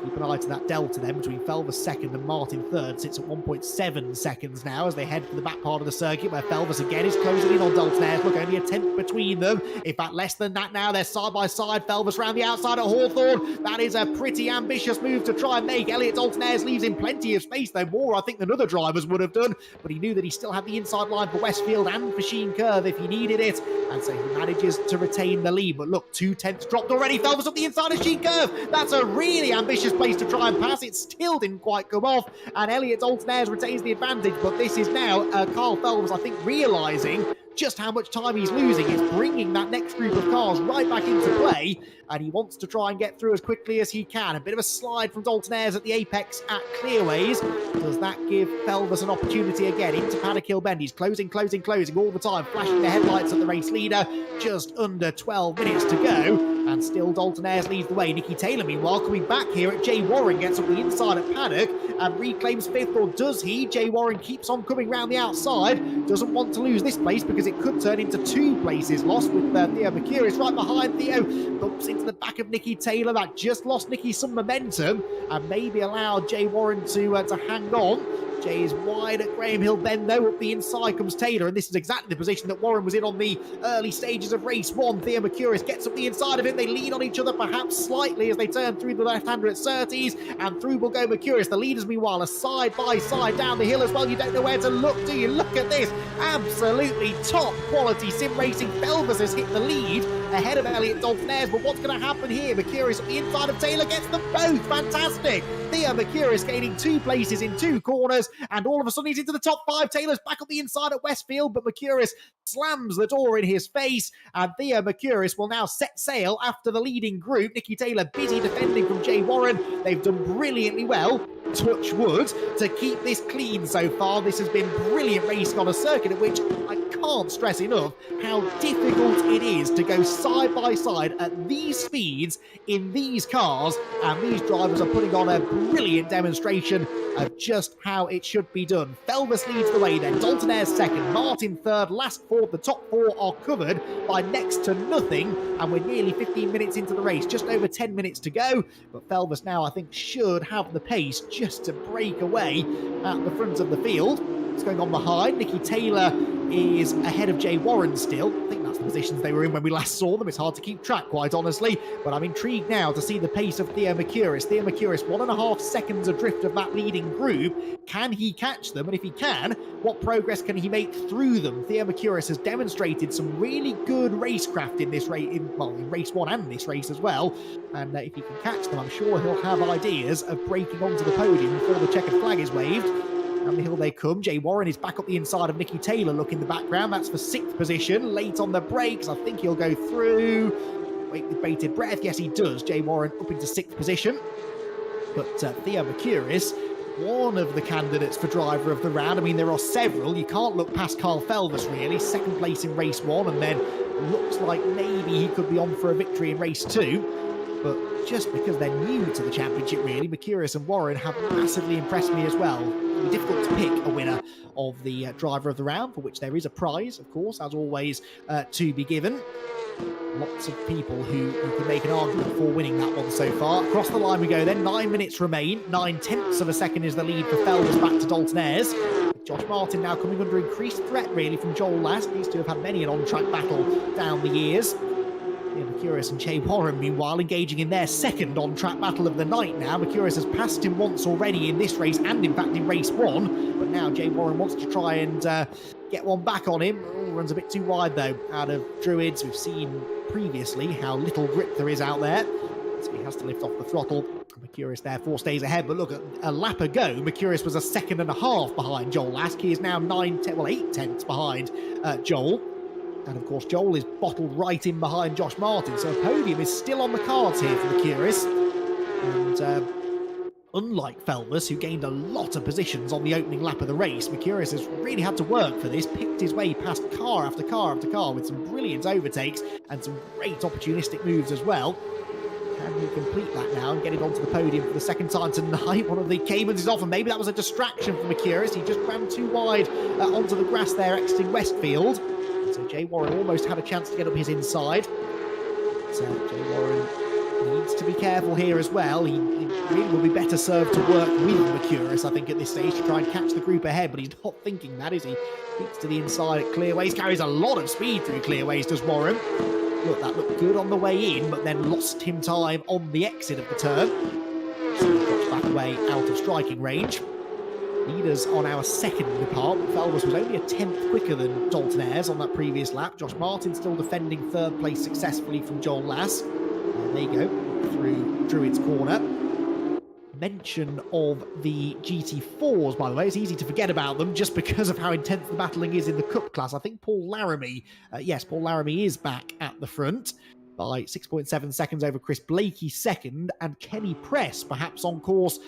Keep an eye to that delta then between Felvis second and Martin third. Sits at 1.7 seconds now as they head for the back part of the circuit where Felvis again is closing in on Dalton-Ayres. Look, only a tenth between them. In fact, less than that now. They're side by side. Felvis round the outside at Hawthorne. That is a pretty ambitious move to try and make. Elliot Dalton-Ayres leaves him plenty of space, though more I think than other drivers would have done. But he knew that he still had the inside line for Westfield and for Sheen Curve if he needed it. And so he manages to retain the lead. But look, 2 tenths dropped already. Felvis up the inside of Sheen Curve. That's a really ambitious place to try and pass. It still didn't quite come off, and Elliot Dalton-Ayres retains the advantage. But this is now Carl Felvis, I think, realising just how much time he's losing. It's bringing that next group of cars right back into play, and he wants to try and get through as quickly as he can. A bit of a slide from Dalton-Ayres at the apex at Clearways. Does that give Felvis an opportunity again into Paddock Hill Bend? He's closing all the time, flashing the headlights at the race leader. Just under 12 minutes to go, and still Dalton-Ayres leads the way. Nicky Taylor, meanwhile, coming back here at Jay Warren, gets up the inside at Paddock and reclaims 5th, or does he? Jay Warren keeps on coming round the outside, doesn't want to lose this place because it could turn into 2 places lost with Theo Mercurius right behind. Theo bumps into the back of Nicky Taylor. That just lost Nicky some momentum and maybe allowed Jay Warren to hang on. Jay is wide at Graham Hill Bend, though. Up the inside comes Taylor, and this is exactly the position that Warren was in on the early stages of race 1. Theo Mercurius gets up the inside of him. They lean on each other perhaps slightly as they turn through the left-hander at Surtees, and through will go Mercurius. The leaders, meanwhile, are side by side down the hill as well. You don't know where to look, do you? Look at this. Absolutely top quality sim racing. Felvis has hit the lead ahead of Elliot Dalton-Ayres, but what's going to happen here? Mercurius up the inside of Taylor gets them both. Fantastic. Theo Mercurius gaining 2 places in 2 corners, and all of a sudden he's into the top 5. Taylor's back up the inside at Westfield, but Mercurius slams the door in his face, and Theo Mercurius will now set sail after the leading group. Nicky Taylor busy defending from Jay Warren. They've done brilliantly well. touch wood, to keep this clean so far. This has been brilliant racing on a circuit at which I can't stress enough how difficult it is to go side by side at these speeds in these cars, and these drivers are putting on a brilliant demonstration of just how it should be done. Felvis leads the way then, Dalton Ayres second, Martin third, last fourth. The top four are covered by next to nothing, and we're nearly 15 minutes into the race, just over 10 minutes to go, but Felvis now I think should have the pace just to break away at the front of the field. What's going on behind? Nicky Taylor is ahead of Jay Warren still. I think that's the positions they were in when we last saw them. It's hard to keep track, quite honestly, but I'm intrigued now to see the pace of Theo Mercouris. Theo Mercouris, 1.5 seconds adrift of that leading group. Can he catch them? And if he can, what progress can he make through them? Theo Mercouris has demonstrated some really good racecraft in this race, in race one and this race as well. And if he can catch them, I'm sure he'll have ideas of breaking onto the podium before the checkered flag is waved. Down the hill they come. Jay Warren is back up the inside of Nicky Taylor. Look in the background. That's for 6th position. Late on the brakes. I think he'll go through. Wait with bated breath. Yes, he does. Jay Warren up into 6th position. But Theo Mercouris, one of the candidates for driver of the round. I mean, there are several. You can't look past Carl Felvis, really. 2nd place in race 1, and then looks like maybe he could be on for a victory in race 2. But just because they're new to the championship, really, Mercouris and Warren have massively impressed me as well. It'll be difficult to pick a winner of the driver of the round, for which there is a prize, of course, as always, to be given. Lots of people who can make an argument for winning that one so far. Across the line we go then. 9 minutes remain. 9/10 of a second is the lead for Felvis back to Dalton Ayres. Josh Martin now coming under increased threat, really, from Joel Last. These two have had many an on-track battle down the years. Mercouris and Jay Warren, meanwhile, engaging in their second on-track battle of the night now. Mercouris has passed him once already in this race and, in fact, in race 1. But now Jay Warren wants to try and get one back on him. Oh, runs a bit too wide, though, out of Druids. We've seen previously how little grip there is out there. So he has to lift off the throttle. Mercouris therefore stays ahead. But look, at a lap ago, Mercouris was a 2.5 behind Joel Lask. He is now 8 tenths behind Joel. And of course, Joel is bottled right in behind Josh Martin. So a podium is still on the cards here for Mercouris. And unlike Felvis, who gained a lot of positions on the opening lap of the race, Mercouris has really had to work for this, picked his way past car after car after car with some brilliant overtakes and some great opportunistic moves as well. Can he complete that now and get it onto the podium for the second time tonight? One of the CAMMUS is off, and maybe that was a distraction for Mercouris. He just ran too wide onto the grass there, exiting Westfield. So Jay Warren almost had a chance to get up his inside. So Jay Warren needs to be careful here as well. He really will be better served to work with Mercouris, I think, at this stage, to try and catch the group ahead, but he's not thinking that, is he? Peeks to the inside at Clearways, carries a lot of speed through Clearways, does Warren. Look, that looked good on the way in, but then lost him time on the exit of the turn. So he drops back away out of striking range. Leaders on our second depart. Felvis was only a 10th quicker than Dalton Ayres on that previous lap. Josh Martin still defending 3rd place successfully from Joel Lass. There they go, through Druid's corner. Mention of the GT4s, by the way. It's easy to forget about them just because of how intense the battling is in the Cup class. I think Paul Laramie, Paul Laramie is back at the front by 6.7 seconds over Chris Blakey second, and Kenny Press perhaps on course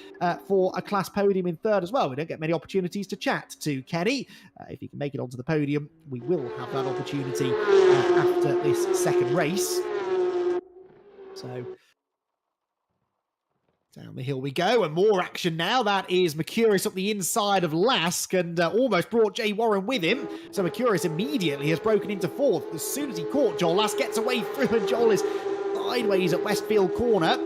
for a class podium in 3rd as well. We don't get many opportunities to chat to Kenny. If he can make it onto the podium, we will have that opportunity after this second race. So down the hill we go, and more action now. That is Mercouris up the inside of Lask, and almost brought Jay Warren with him. So Mercouris immediately has broken into 4th. As soon as he caught Joel, Lask gets away through, and Joel is sideways at Westfield corner.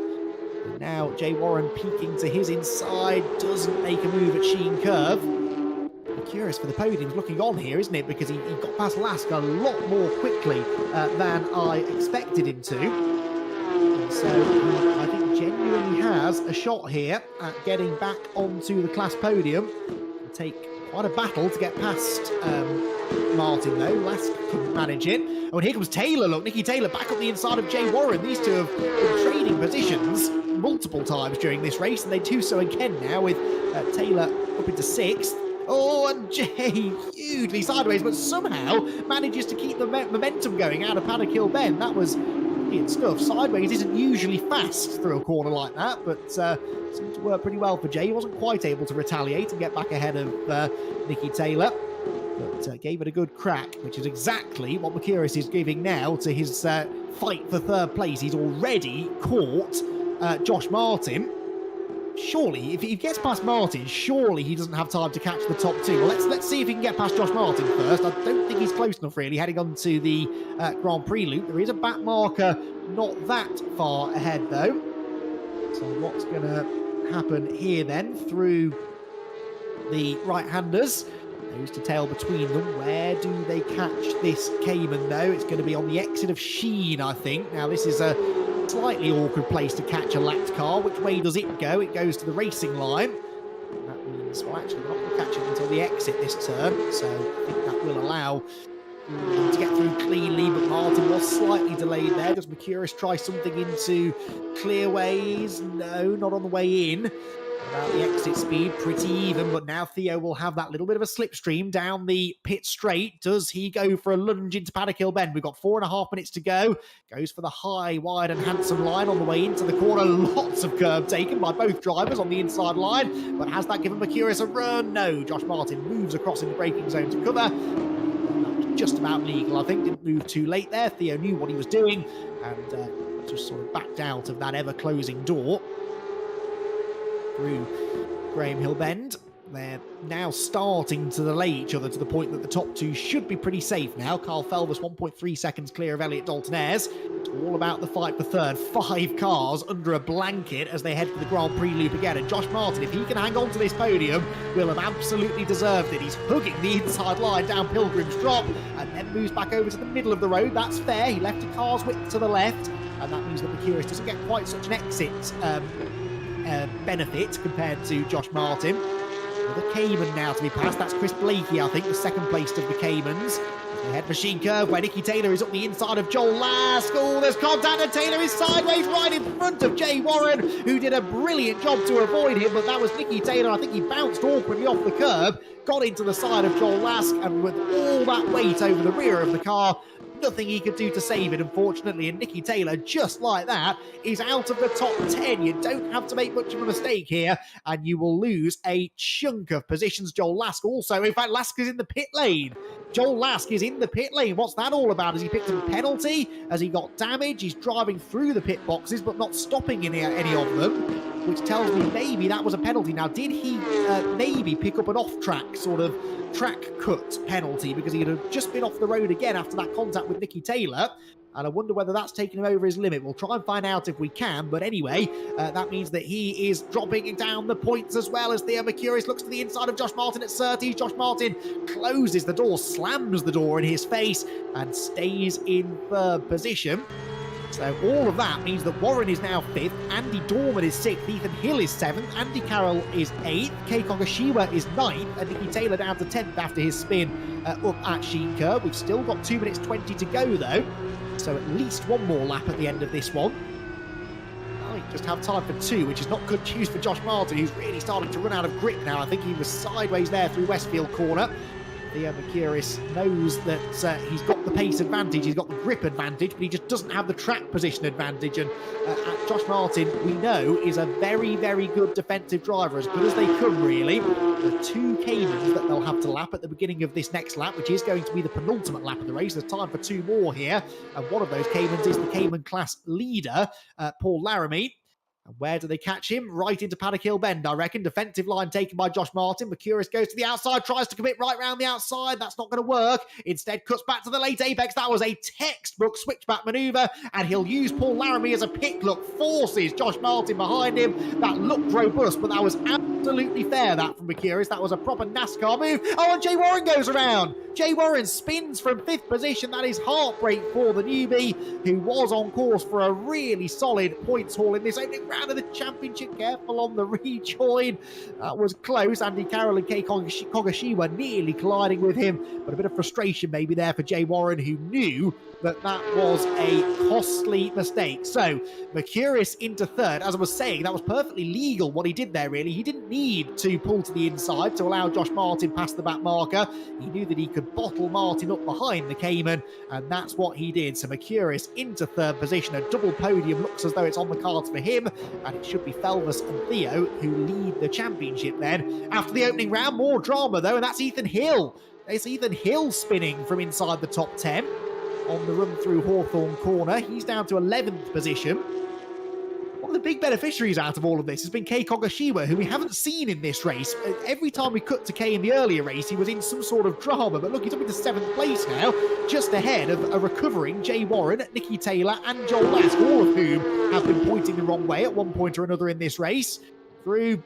And now Jay Warren peeking to his inside, doesn't make a move at Sheen Curve. Mercouris for the podium is looking on here, isn't it? Because he got past Lask a lot more quickly than I expected him to. And so I think genuinely has a shot here at getting back onto the class podium. It'll take quite a battle to get past Martin, though. Lask couldn't manage it. Oh, and here comes Taylor. Look, Nicky Taylor back up the inside of Jay Warren. These two have been trading positions multiple times during this race, and they do so again now with Taylor up into 6th. Oh, and Jay hugely sideways, but somehow manages to keep the momentum going out of Paddock Hill Bend. That was brilliant stuff. Sideways isn't usually fast through a corner like that, but seemed to work pretty well for Jay. He wasn't quite able to retaliate and get back ahead of Nicky Taylor, but gave it a good crack, which is exactly what Mercurius is giving now to his fight for third place. He's already caught Josh Martin. Surely, if he gets past Martin, surely he doesn't have time to catch the top two. Well, let's see if he can get past Josh Martin first. I don't think he's close enough, really, heading on to the Grand Prix loop. There is a back marker not that far ahead, though. So what's going to happen here, then, through the right-handers? Who's to tail between them? Where do they catch this Cayman, though? It's going to be on the exit of Sheen, I think. Now, this is a slightly awkward place to catch a lapped car. Which way does it go? It goes to the racing line. And that means, well, actually, we're not going to catch it until the exit this turn. So I think that will allow them to get through cleanly. But Martin was slightly delayed there. Does Mercurius try something into clearways? No, not on the way in. About the exit speed, pretty even, but now Theo will have that little bit of a slipstream down the pit straight. Does he go for a lunge into Paddock Hill Bend? We've got 4.5 minutes to go. Goes for the high, wide and handsome line on the way into the corner. Lots of curb taken by both drivers on the inside line, but has that given Mercurius a run? No, Josh Martin moves across in the braking zone to cover. That was just about legal, I think. Didn't move too late there. Theo knew what he was doing and just sort of backed out of that ever-closing door. Through Graham Hill Bend. They're now starting to delay each other to the point that the top two should be pretty safe now. Carl Felvis 1.3 seconds clear of Elliot Dalton-Ayres. It's all about the fight for third. 5 cars under a blanket as they head for the Grand Prix loop again. And Josh Martin, if he can hang on to this podium, will have absolutely deserved it. He's hugging the inside line down Pilgrim's Drop and then moves back over to the middle of the road. That's fair. He left a car's width to the left, and that means that Mercurius doesn't get quite such an exit benefit compared to Josh Martin. With a Cayman now to be passed. That's Chris Blakey, I think, the second placed of the Caymans. They head machine curve where Nicky Taylor is up the inside of Joel Lask. Oh, there's contact and Taylor is sideways right in front of Jay Warren, who did a brilliant job to avoid him, but that was Nicky Taylor. I think he bounced awkwardly off the curb, got into the side of Joel Lask, and with all that weight over the rear of the car, nothing he could do to save it, unfortunately. And Nicky Taylor, just like that, is out of the top 10. You don't have to make much of a mistake here, and you will lose a chunk of positions. Joel Lask also, in fact, Lask is in the pit lane. Joel Lask is in the pit lane. What's that all about? Has he picked up a penalty? Has he got damage? He's driving through the pit boxes, but not stopping in any of them, which tells me maybe that was a penalty. Now, did he maybe pick up an off-track sort of track cut penalty because he had just been off the road again after that contact with Nicky Taylor? And I wonder whether that's taken him over his limit. We'll try and find out if we can. But anyway, that means that he is dropping down the points as well as Theo Mercurius looks to the inside of Josh Martin at Surtees. Josh Martin closes the door, slams the door in his face, and stays in third position. So all of that means that Warren is now 5th, Andy Dorman is 6th, Ethan Hill is 7th, Andy Carroll is 8th, Kei Kogashiwa is 9th, and Nicky Taylor down to 10th after his spin up at Sheen Curve. We've still got 2 minutes 20 to go though, so at least one more lap at the end of this one. Might just have time for 2, which is not good news for Josh Martin, who's really starting to run out of grip now. I think he was sideways there through Westfield Corner. Theo Mercurius knows that he's got the pace advantage, he's got the grip advantage, but he just doesn't have the track position advantage. And Josh Martin, we know, is a very, very good defensive driver, as good as they come, really. The 2 Caymans that they'll have to lap at the beginning of this next lap, which is going to be the penultimate lap of the race. There's time for 2 more here, and one of those Caymans is the Cayman class leader, Paul Laramie. And where do they catch him? Right into Paddock Hill Bend, I reckon. Defensive line taken by Josh Martin. Mercurius goes to the outside, tries to commit right round the outside. That's not going to work. Instead, cuts back to the late apex. That was a textbook switchback manoeuvre, and he'll use Paul Laramie as a pick look. Forces Josh Martin behind him. That looked robust, but that was absolutely fair, that from Mercurius. That was a proper NASCAR move. Oh, and Jay Warren goes around. Jay Warren spins from 5th position. That is heartbreak for the newbie, who was on course for a really solid points haul in this opening round. round of the championship. Careful on the rejoin. That was close. Andy Carroll and Kei Kogashiwa nearly colliding with him, but a bit of frustration maybe there for Jay Warren, who knew that was a costly mistake. So Mercurius into third. As I was saying, that was perfectly legal what he did there, really. He didn't need to pull to the inside to allow Josh Martin past the back marker. He knew that he could bottle Martin up behind the Cayman, and that's what he did. So Mercurius into third position. A double podium looks as though it's on the cards for him, and it should be Felvis and Theo who lead the championship then. After the opening round, more drama though, and that's Ethan Hill. It's Ethan Hill spinning from inside the top 10 on the run through Hawthorne Corner. He's down to 11th position. One of the big beneficiaries out of all of this has been Kei Kogashiwa, who we haven't seen in this race. Every time we cut to Kei in the earlier race, he was in some sort of drama, but look, he's up into 7th place now, just ahead of a recovering Jay Warren, Nicky Taylor and Joel Lask, all of whom have been pointing the wrong way at one point or another in this race. Through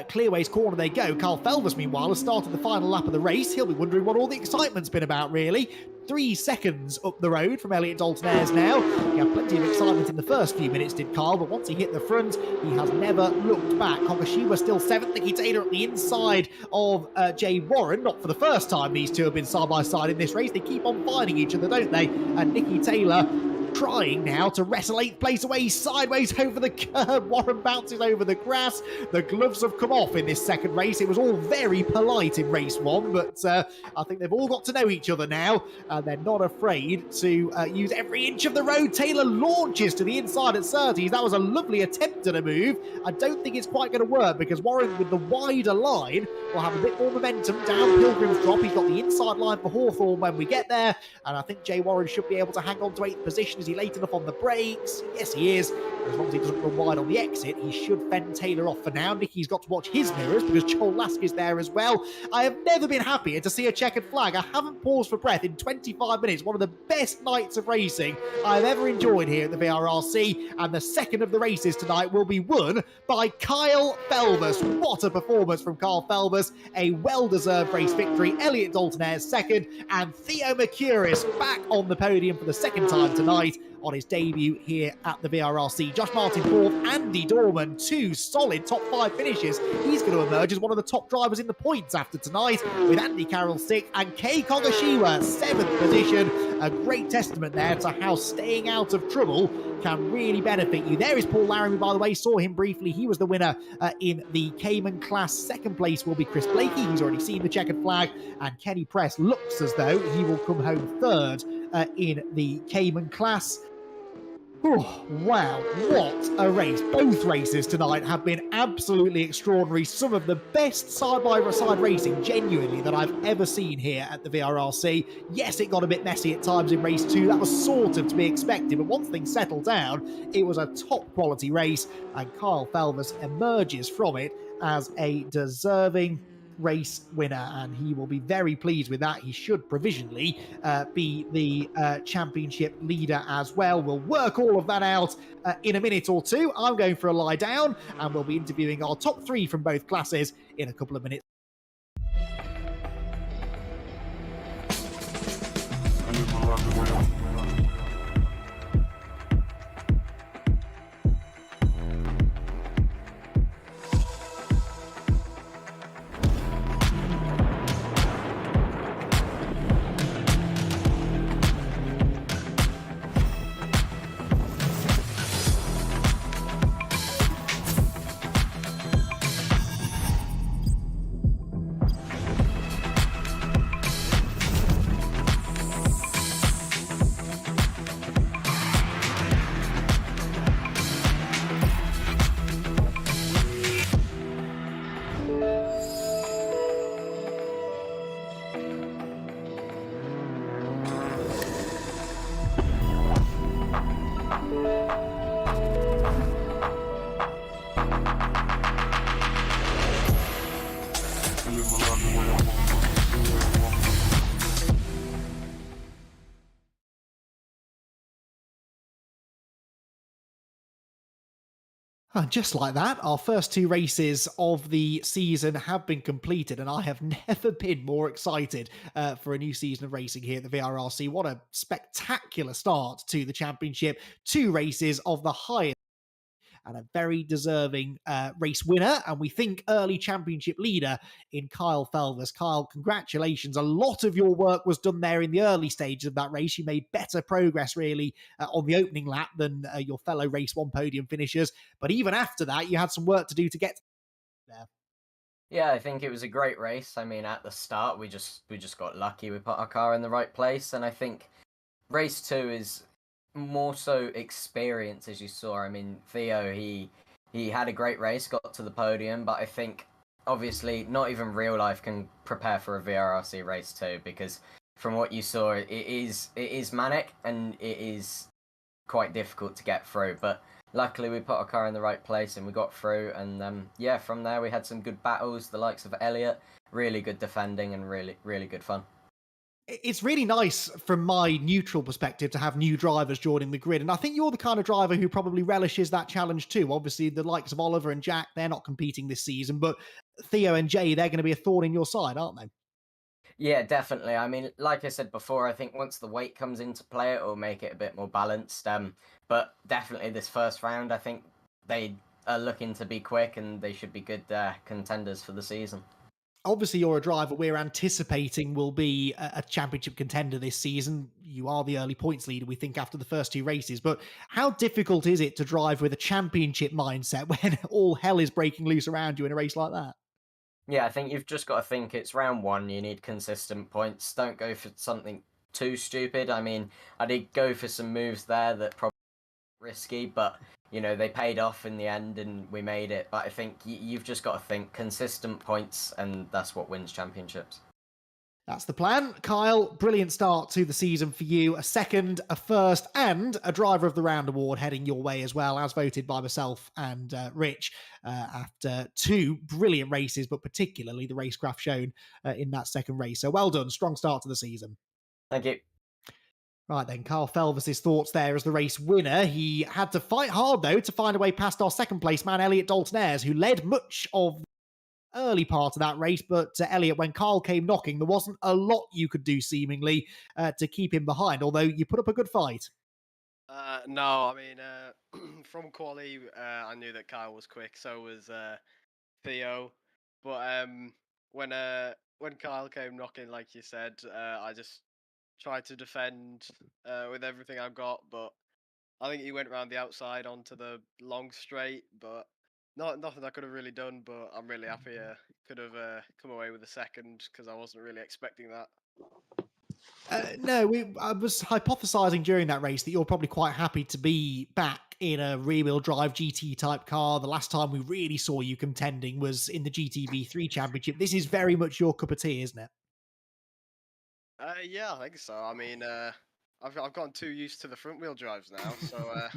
Clearways Corner they go. Carl Felvis, meanwhile, has started the final lap of the race. He'll be wondering what all the excitement's been about, really. 3 seconds up the road from Elliot Dalton-Ayres now. He had plenty of excitement in the first few minutes, did Carl, but once he hit the front, he has never looked back. Kogashiwa still 7th. Nicky Taylor at the inside of Jay Warren. Not for the first time these two have been side by side in this race. They keep on finding each other, don't they? And Nicky Taylor trying now to wrestle 8th place away sideways over the curb. Warren bounces over the grass. The gloves have come off in this second race. It was all very polite in race 1, but I think they've all got to know each other now, and they're not afraid to use every inch of the road. Taylor launches to the inside at Surtees. That was a lovely attempt at a move. I don't think it's quite going to work because Warren, with the wider line, will have a bit more momentum down Pilgrim's Drop. He's got the inside line for Hawthorne when we get there, and I think Jay Warren should be able to hang on to 8th position. Is he late enough on the brakes? Yes, he is. As long as he doesn't run wide on the exit, he should fend Taylor off for now. Nicky's got to watch his mirrors because Joel Lask is there as well. I have never been happier to see a checkered flag. I haven't paused for breath in 25 minutes. One of the best nights of racing I've ever enjoyed here at the VRRC, and the second of the races tonight will be won by Kyle Felvis. What a performance from Kyle Felvis. A well-deserved race victory. Elliot Dalton-Ayres second, and Theo Mercurius back on the podium for the second time tonight on his debut here at the VRRC. Josh Martin 4th, Andy Dorman 2 solid top 5 finishes. He's going to emerge as one of the top drivers in the points after tonight, with Andy Carroll 6th and Kei Kogashiwa 7th position. A great testament there to how staying out of trouble can really benefit you. There is Paul Laramie, by the way. Saw him briefly. He was the winner in the Cayman class. Second place will be Chris Blakey. He's already seen the checkered flag. And Kenny Press looks as though he will come home third in the Cayman class. Oh, wow, what a race. Both races tonight have been absolutely extraordinary. Some of the best side-by-side racing, genuinely, that I've ever seen here at the VRRC. Yes, it got a bit messy at times in race 2. That was sort of to be expected, but once things settled down, it was a top-quality race, and Kyle Felvis emerges from it as a deserving race winner, and he will be very pleased with that. He should provisionally be the championship leader as well. We'll work all of that out in a minute or two. I'm going for a lie down, and we'll be interviewing our top 3 from both classes in a couple of minutes. And just like that, our first 2 races of the season have been completed, and I have never been more excited for a new season of racing here at the VRRC. What a spectacular start to the championship. 2 races of the highest and a very deserving race winner, and we think early championship leader in Kyle Felvers. Kyle, congratulations. A lot of your work was done there in the early stages of that race. You made better progress, really, on the opening lap than your fellow Race 1 podium finishers. But even after that, you had some work to do to get there. Yeah, I think it was a great race. I mean, at the start, we just got lucky. We put our car in the right place, and I think race 2 is more so experience, as you saw. I mean, Theo, he had a great race, got to the podium, but I think obviously not even real life can prepare for a VRRC race 2, because from what you saw, it is manic and it is quite difficult to get through. But luckily, we put our car in the right place and we got through. And yeah, from there we had some good battles. The likes of Elliot, really good defending and really good fun. It's really nice from my neutral perspective to have new drivers joining the grid. And I think you're the kind of driver who probably relishes that challenge too. Obviously, the likes of Oliver and Jack, they're not competing this season, but Theo and Jay, they're going to be a thorn in your side, aren't they? Yeah, definitely. I mean, like I said before, I think once the weight comes into play, it will make it a bit more balanced. But definitely this first round, I think they are looking to be quick and they should be good contenders for the season. Obviously, you're a driver we're anticipating will be a championship contender this season. You are the early points leader, we think, after the first 2 races. But how difficult is it to drive with a championship mindset when all hell is breaking loose around you in a race like that? Yeah, I think you've just got to think it's round 1. You need consistent points. Don't go for something too stupid. I mean, I did go for some moves there that probably risky, but you know, they paid off in the end and we made it. But I think you've just got to think consistent points, and that's what wins championships. That's the plan. Kyle, brilliant start to the season for you. A second, a first, and a Driver of the Round award heading your way as well, as voted by myself and Rich after 2 brilliant races, but particularly the racecraft shown in that second race. So well done. Strong start to the season. Thank you. Right then, Kyle Felvers' thoughts there as the race winner. He had to fight hard, though, to find a way past our second place man, Elliot Dalton-Ayres, who led much of the early part of that race. But Elliot, when Kyle came knocking, there wasn't a lot you could do, seemingly, to keep him behind, although you put up a good fight. No, I mean, from quali, I knew that Kyle was quick, so was Theo. But when Kyle came knocking, like you said, I just tried to defend with everything I've got, but I think he went around the outside onto the long straight, but nothing I could have really done. But I'm really happy could have come away with a second, because I wasn't really expecting that. No, I was hypothesizing during that race that you're probably quite happy to be back in a rear-wheel drive GT type car. The last time we really saw you contending was in the GT3 Championship. This is very much your cup of tea, isn't it? Yeah, I think so. I mean, I've gotten too used to the front wheel drives now, so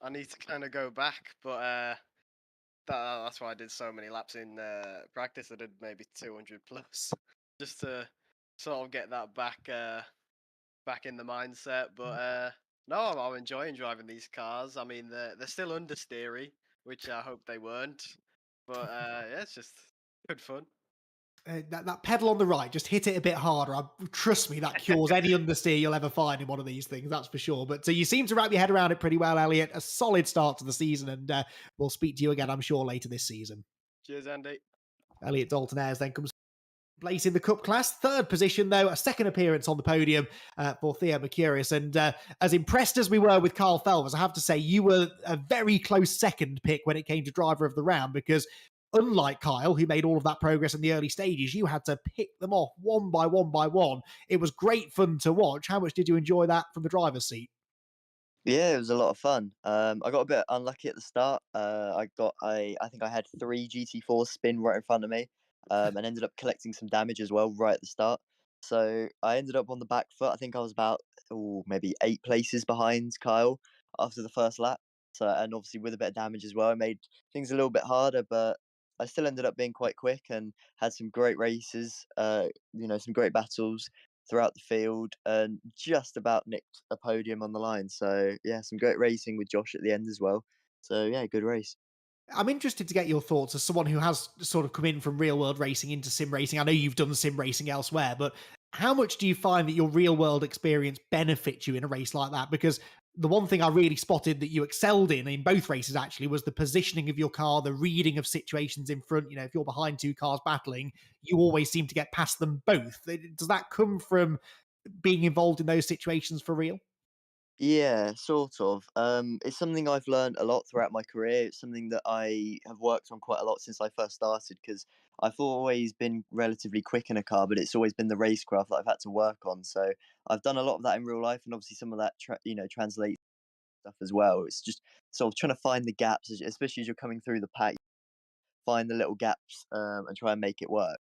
I need to kind of go back. But that's why I did so many laps in practice. I did maybe 200 plus, just to sort of get that back in the mindset. But no, I'm enjoying driving these cars. I mean, they're still understeery, which I hope they weren't. But yeah, it's just good fun. That pedal on the right, just hit it a bit harder. Trust me, that cures any understeer you'll ever find in one of these things, that's for sure. But you seem to wrap your head around it pretty well, Elliot. A solid start to the season, and we'll speak to you again, I'm sure, later this season. Cheers, Andy. Elliot Dalton-Ayres then comes place in the Cup class. 3rd position, though, a second appearance on the podium for Theo Mercurius. And as impressed as we were with Kyle Felvers, I have to say you were a very close second pick when it came to Driver of the Round, because unlike Kyle, who made all of that progress in the early stages, you had to pick them off one by one by one. It was great fun to watch. How much did you enjoy that from the driver's seat? Yeah, it was a lot of fun. I got a bit unlucky at the start. I think I had 3 GT4s spin right in front of me, and ended up collecting some damage as well right at the start. So I ended up on the back foot. I think I was about maybe 8 places behind Kyle after the first lap. So, and obviously with a bit of damage as well, it made things a little bit harder, but I still ended up being quite quick and had some great races, some great battles throughout the field, and just about nicked a podium on the line. So yeah, some great racing with Josh at the end as well. So yeah, good race. I'm interested to get your thoughts as someone who has sort of come in from real world racing into sim racing. I know you've done sim racing elsewhere, but how much do you find that your real world experience benefits you in a race like that? Because the one thing I really spotted that you excelled in both races actually was the positioning of your car, the reading of situations in front. You know, if you're behind two cars battling, you always seem to get past them both. Does that come from being involved in those situations for real? Yeah, sort of. It's something I've learned a lot throughout my career. It's something that I have worked on quite a lot since I first started because I've always been relatively quick in a car, but it's always been the racecraft that I've had to work on. So I've done a lot of that in real life, and obviously some of that translates stuff as well. It's just sort of trying to find the gaps, especially as you're coming through the pack, find the little gaps and try and make it work.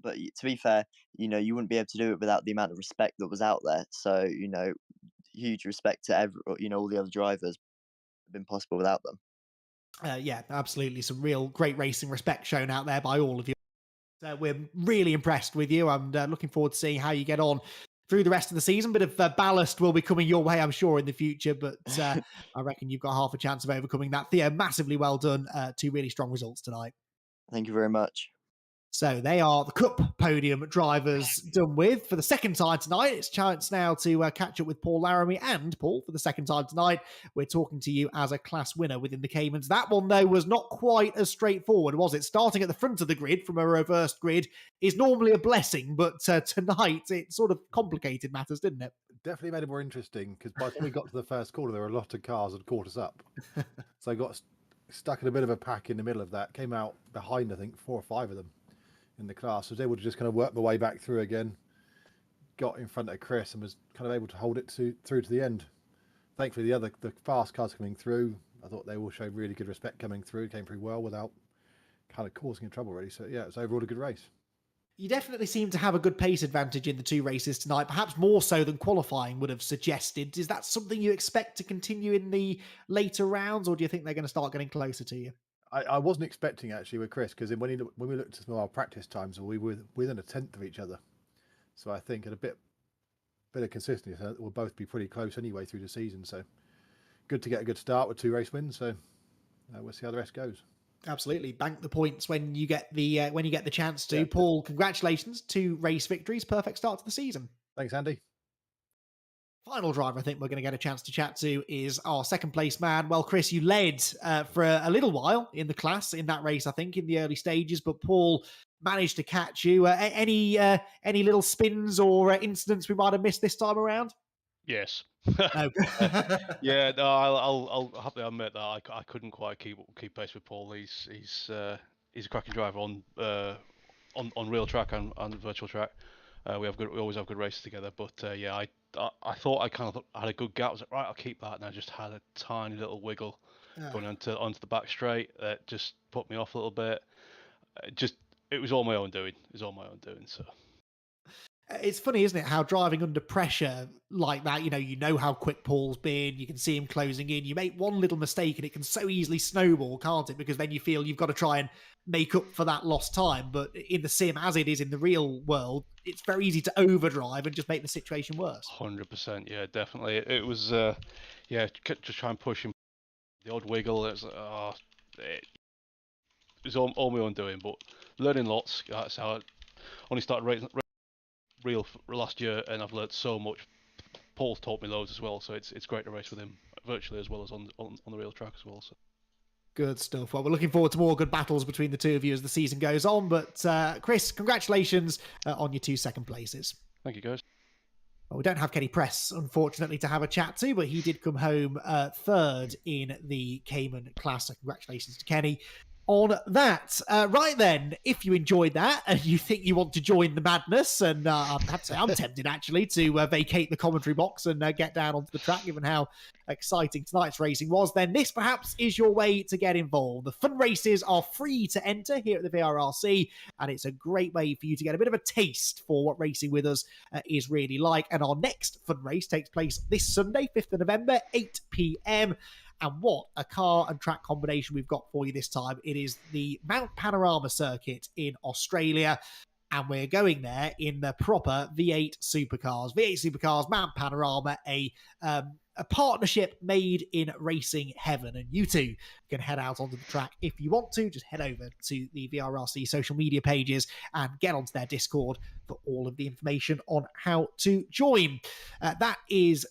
But to be fair, you wouldn't be able to do it without the amount of respect that was out there. So huge respect to all the other drivers. Have been possible without them. Yeah, absolutely. Some real great racing respect shown out there by all of you. We're really impressed with you. I'm looking forward to seeing how you get on through the rest of the season. Bit of ballast will be coming your way, I'm sure, in the future, but I reckon you've got half a chance of overcoming that. Theo, massively well done. Two really strong results tonight. Thank you very much. So they are the Cup podium drivers done with for the second time tonight. It's chance now to catch up with Paul Laramie. And Paul, for the second time tonight, we're talking to you as a class winner within the Caymans. That one, though, was not quite as straightforward, was it? Starting at the front of the grid from a reversed grid is normally a blessing, but tonight it sort of complicated matters, didn't it? Definitely made it more interesting because by the time we got to the first corner, there were a lot of cars that caught us up. So I got stuck in a bit of a pack in the middle of that. Came out behind, I think, 4 or 5 of them in the class. I was able to just kind of work my way back through again. Got in front of Chris and was kind of able to hold it through to the end. Thankfully, the fast cars coming through, I thought they all showed really good respect coming through. Came through well without kind of causing trouble, really. So yeah, it was overall a good race. You definitely seem to have a good pace advantage in the 2 races tonight, perhaps more so than qualifying would have suggested. Is that something you expect to continue in the later rounds, or do you think they're going to start getting closer to you? I wasn't expecting actually with Chris because when we looked at some of our practice times, we were within a tenth of each other. So I think at a bit of consistency, we'll both be pretty close anyway through the season. So good to get a good start with 2 race wins. So we'll see how the rest goes. Absolutely, bank the points when you get the chance to. Yeah. Paul, congratulations, 2 race victories, perfect start to the season. Thanks, Andy. Final driver I think we're going to get a chance to chat to is our second place man. Well, Chris, you led for a little while in the class in that race, I think, in the early stages, but Paul managed to catch you. Any little spins or incidents we might have missed this time around? Yes. No. Yeah, no, I'll happily admit that I couldn't quite keep pace with Paul. He's a cracking driver on real track and virtual track. We always have good races together. But yeah, I thought I kind of had a good gap. I was like, right, I'll keep that, and I just had a tiny little wiggle going onto the back straight that just put me off a little bit. It was all my own doing. So. It's funny, isn't it, how driving under pressure like that, you know how quick Paul's been, you can see him closing in, you make one little mistake and it can so easily snowball, can't it? Because then you feel you've got to try and make up for that lost time. But in the sim, as it is in the real world, it's very easy to overdrive and just make the situation worse. 100%, yeah, definitely. It was, just try and push him. The odd wiggle, it was all my own doing, but learning lots. That's how I only started racing real last year, and I've learned so much. Paul's taught me loads as well, so it's great to race with him virtually as well as on the real track as well. So. Good stuff. Well, we're looking forward to more good battles between the 2 of you as the season goes on. But Chris, congratulations on your 2 second places. Thank you, guys. Well, we don't have Kenny Press, unfortunately, to have a chat to, but he did come home 3rd in the Cayman class. So congratulations to Kenny on that. Right then, if you enjoyed that and you think you want to join the madness, and I have to say I'm tempted actually to vacate the commentary box and get down onto the track, given how exciting tonight's racing was, then this perhaps is your way to get involved. The fun races are free to enter here at the VRRC, and it's a great way for you to get a bit of a taste for what racing with us is really like. And our next fun race takes place this Sunday, 5th of November, 8 p.m. And what a car and track combination we've got for you this time. It is the Mount Panorama circuit in Australia. and we're going there in the proper V8 supercars. V8 supercars, Mount Panorama, a partnership made in racing heaven, and you too can head out onto the track if you want to. Just head over to the VRRC social media pages and get onto their Discord for all of the information on how to join. That is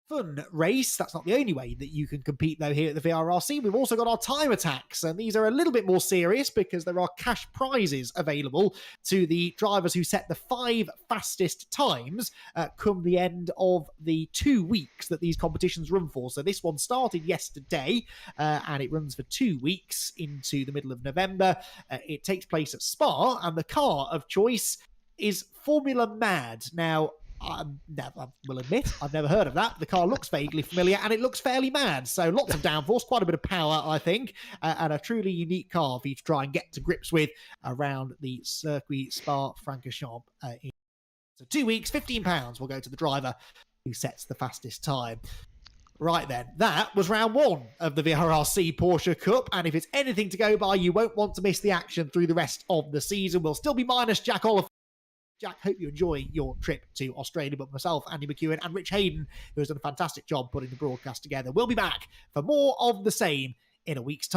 fun race. That's not the only way that you can compete, though, here at the VRRC. We've also got our time attacks, and these are a little bit more serious because there are cash prizes available to the drivers who set the 5 fastest times come the end of the 2 weeks that these competitions run for. So this one started yesterday, and it runs for 2 weeks into the middle of November. It takes place at Spa, and the car of choice is Formula Mad. Now, I will admit, I've never heard of that. The car looks vaguely familiar, and it looks fairly mad. So lots of downforce, quite a bit of power, I think, and a truly unique car for you to try and get to grips with around the Circuit Spa-Francorchamps. So 2 weeks, £15 will go to the driver who sets the fastest time. Right then, that was round 1 of the VRRC Porsche Cup, and if it's anything to go by, you won't want to miss the action through the rest of the season. We'll still be minus Jack Oliver. Jack, hope you enjoy your trip to Australia, but myself, Andy McEwen, and Rich Hayden, who has done a fantastic job putting the broadcast together, we'll be back for more of the same in a week's time.